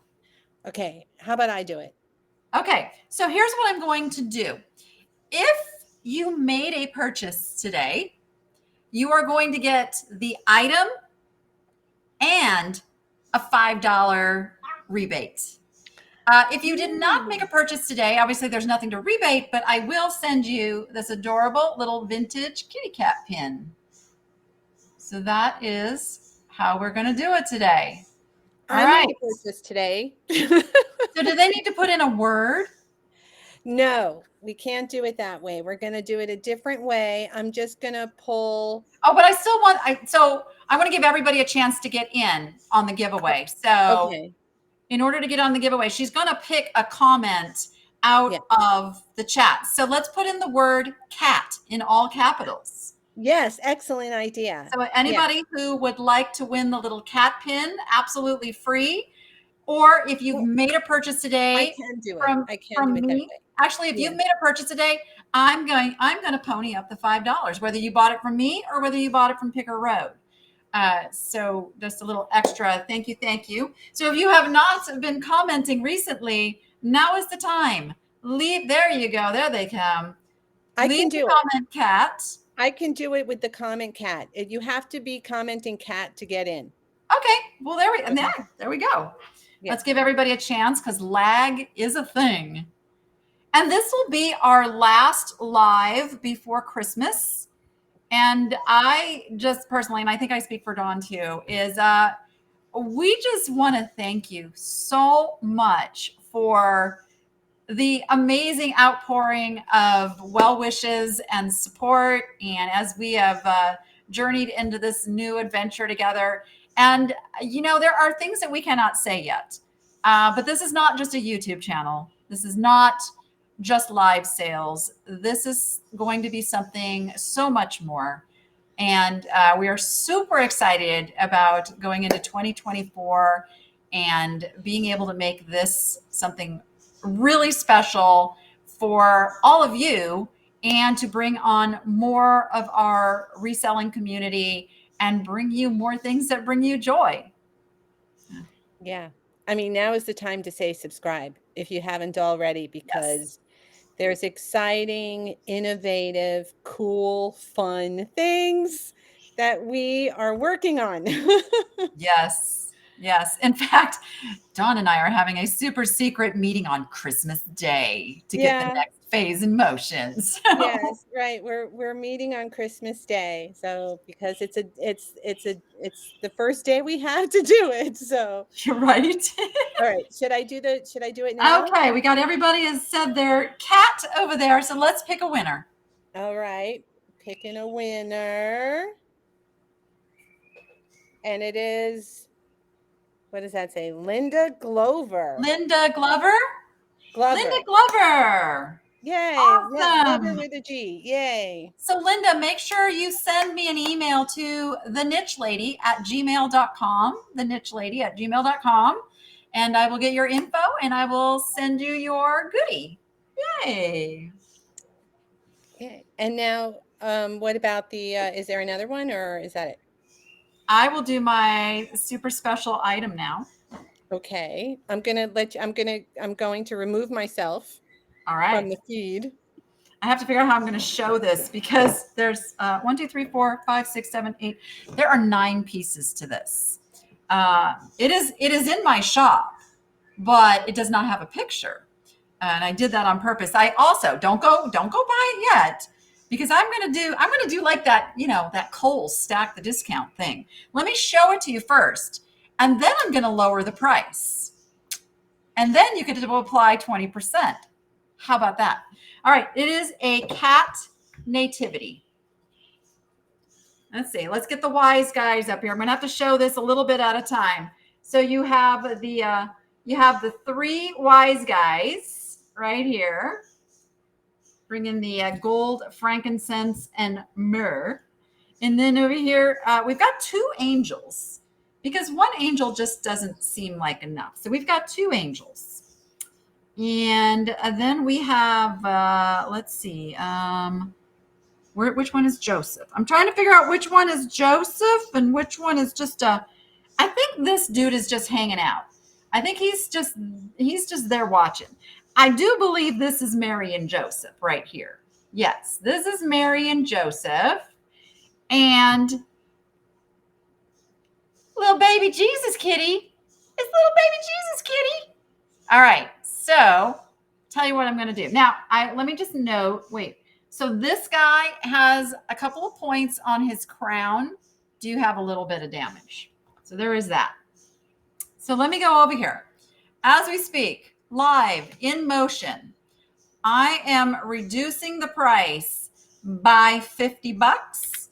Okay, how about I do it? Okay, so here's what I'm going to do. If you made a purchase today, you are going to get the item and a $5 rebate. If you did not make a purchase today, obviously there's nothing to rebate, but I will send you this adorable little vintage kitty cat pin. So that is how we're going to do it today. All I right. made a purchase today. So do they need to put in a word? No, we can't do it that way. We're going to do it a different way. I'm just going to pull. Oh, but I still want, so I want to give everybody a chance to get in on the giveaway. So Okay. in order to get on the giveaway, she's going to pick a comment out of the chat. So let's put in the word cat in all capitals. Yes, excellent idea. So anybody who would like to win the little cat pin, absolutely free. Or if you've made a purchase today, I can do it. I can do it that way. Actually, if you've made a purchase today, I'm going to pony up the $5, whether you bought it from me or whether you bought it from Picker Road. So just a little extra thank you. So if you have not been commenting recently, now is the time. There you go. There they come. I can do it. Comment cat. I can do it with the comment cat. You have to be commenting cat to get in. Okay. Well, there we go. Yeah. Let's give everybody a chance because lag is a thing. And this will be our last live before Christmas. And I just personally, and I think I speak for Dawn too, is we just want to thank you so much for the amazing outpouring of well wishes and support. And as we have journeyed into this new adventure together, and there are things that we cannot say yet, but this is not just a YouTube channel. This is not just live sales. This is going to be something so much more. And we are super excited about going into 2024 and being able to make this something really special for all of you and to bring on more of our reselling community and bring you more things that bring you joy. Yeah. I mean, now is the time to say subscribe if you haven't already, because there's exciting, innovative, cool, fun things that we are working on. Yes. In fact, Dawn and I are having a super secret meeting on Christmas Day to get the next phase in motion. So. Yes, right. We're meeting on Christmas Day, so because it's the first day we have to do it. So you're right. All right. Should I do it now? Okay, we got everybody has said their cat over there, so let's pick a winner. All right, picking a winner, and it is. What does that say? Linda Glover. Linda Glover. Linda Glover. Yay. Awesome. Glover with a G. Yay. So Linda, make sure you send me an email to theniche.lady@gmail.com, theniche.lady@gmail.com, and I will get your info and I will send you your goodie. Yay. Okay. And now, what about the, is there another one or is that it? I will do my super special item now. Okay. I'm going to remove myself from the feed. I have to figure out how I'm going to show this because there's 1, 2, 3, 4, 5, 6, 7, 8. There are 9 pieces to this. It is in my shop, but it does not have a picture. And I did that on purpose. I also don't go buy it yet. Because I'm going to do like that, that Kohl's stack the discount thing. Let me show it to you first. And then I'm going to lower the price. And then you could apply 20%. How about that? All right. It is a cat nativity. Let's see. Let's get the wise guys up here. I'm going to have to show this a little bit at a time. So you have the 3 wise guys right here. Bring in the gold, frankincense, and myrrh. And then over here, we've got 2 angels because 1 angel just doesn't seem like enough. So we've got 2 angels. And then we have, let's see, which one is Joseph? I'm trying to figure out which one is Joseph and which one is just I think this dude is just hanging out. I think he's just there watching. I do believe this is Mary and Joseph right here. Yes, this is Mary and Joseph. and little baby Jesus kitty. It's little baby Jesus kitty. All right, so tell you what I'm going to do. Now, let me just note, wait. So this guy has a couple of points on his crown. Do have a little bit of damage. So there is that. So let me go over here. As we speak, live, in motion, I am reducing the price by $50,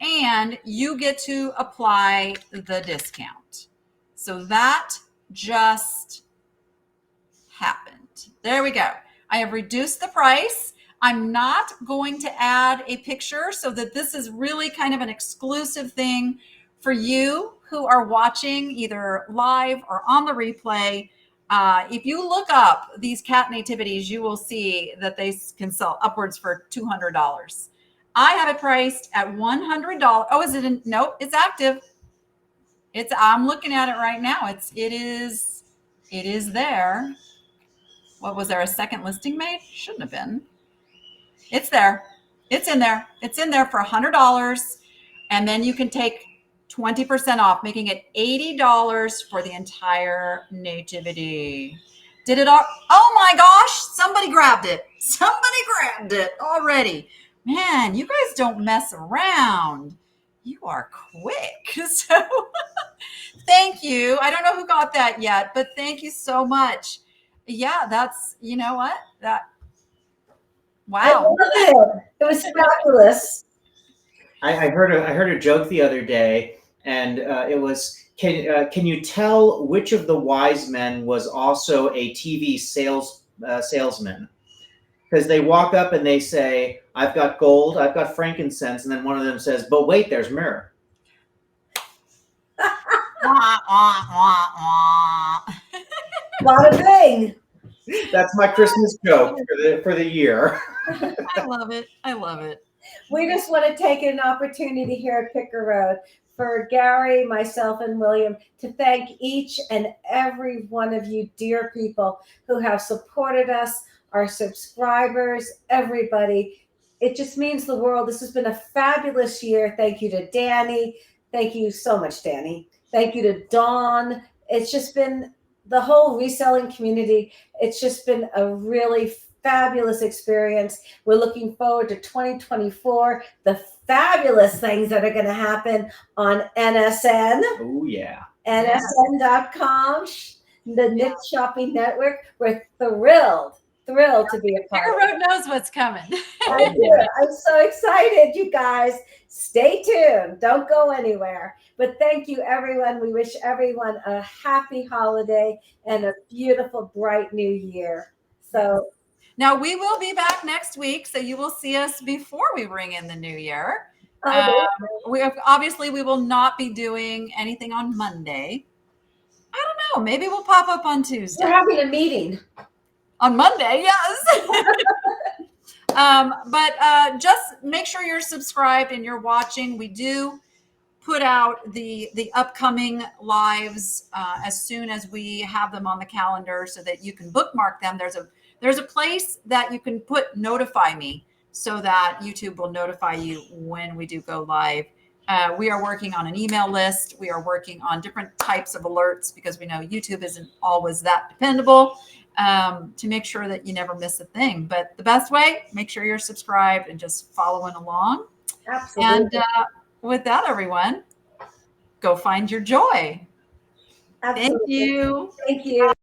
and you get to apply the discount. So that just happened. There we go. I have reduced the price. I'm not going to add a picture so that this is really kind of an exclusive thing for you who are watching either live or on the replay. If you look up these cat nativities, you will see that they can sell upwards for $200. I have it priced at $100. Oh, is it? Nope, it's active. I'm looking at it right now. It is there. What was there? A second listing made? Shouldn't have been. It's there. It's in there. It's in there for $100. And then you can take 20% off, making it $80 for the entire nativity. Did it all? Oh my gosh, somebody grabbed it. Somebody grabbed it already. Man, you guys don't mess around. You are quick. So thank you. I don't know who got that yet, but thank you so much. Yeah, that's, you know what? Wow. I love it. It was fabulous. I heard a joke the other day, and it was, can you tell which of the wise men was also a TV salesman? Because they walk up and they say, "I've got gold, I've got frankincense," and then one of them says, "But wait, there's myrrh." Lot of thing. That's my Christmas joke for the year. I love it. I love it. We just want to take an opportunity here at Picker Road for Gary, myself, and William to thank each and every one of you dear people who have supported us, our subscribers, everybody. It just means the world. This has been a fabulous year. Thank you to Danni. Thank you so much, Danni. Thank you to Dawn. It's just been the whole reselling community. It's just been a really fabulous experience. We're looking forward to 2024, the fabulous things that are going to happen on NSN. Oh, yeah. NSN.com, the Knit Shopping Network. We're thrilled to be a part Picker of it. Road knows what's coming. I do. I'm so excited, you guys. Stay tuned. Don't go anywhere. But thank you, everyone. We wish everyone a happy holiday and a beautiful, bright new year. So Now, we will be back next week, so you will see us before we bring in the new year. Obviously, we will not be doing anything on Monday. I don't know. Maybe we'll pop up on Tuesday. we're having a meeting. On Monday, yes. But just make sure you're subscribed and you're watching. We do put out the upcoming lives as soon as we have them on the calendar so that you can bookmark them. There's a place that you can put notify me so that YouTube will notify you when we do go live. We are working on an email list. We are working on different types of alerts because we know YouTube isn't always that dependable, to make sure that you never miss a thing. But the best way, make sure you're subscribed and just following along. Absolutely. And with that, everyone, go find your joy. Absolutely. Thank you. Thank you.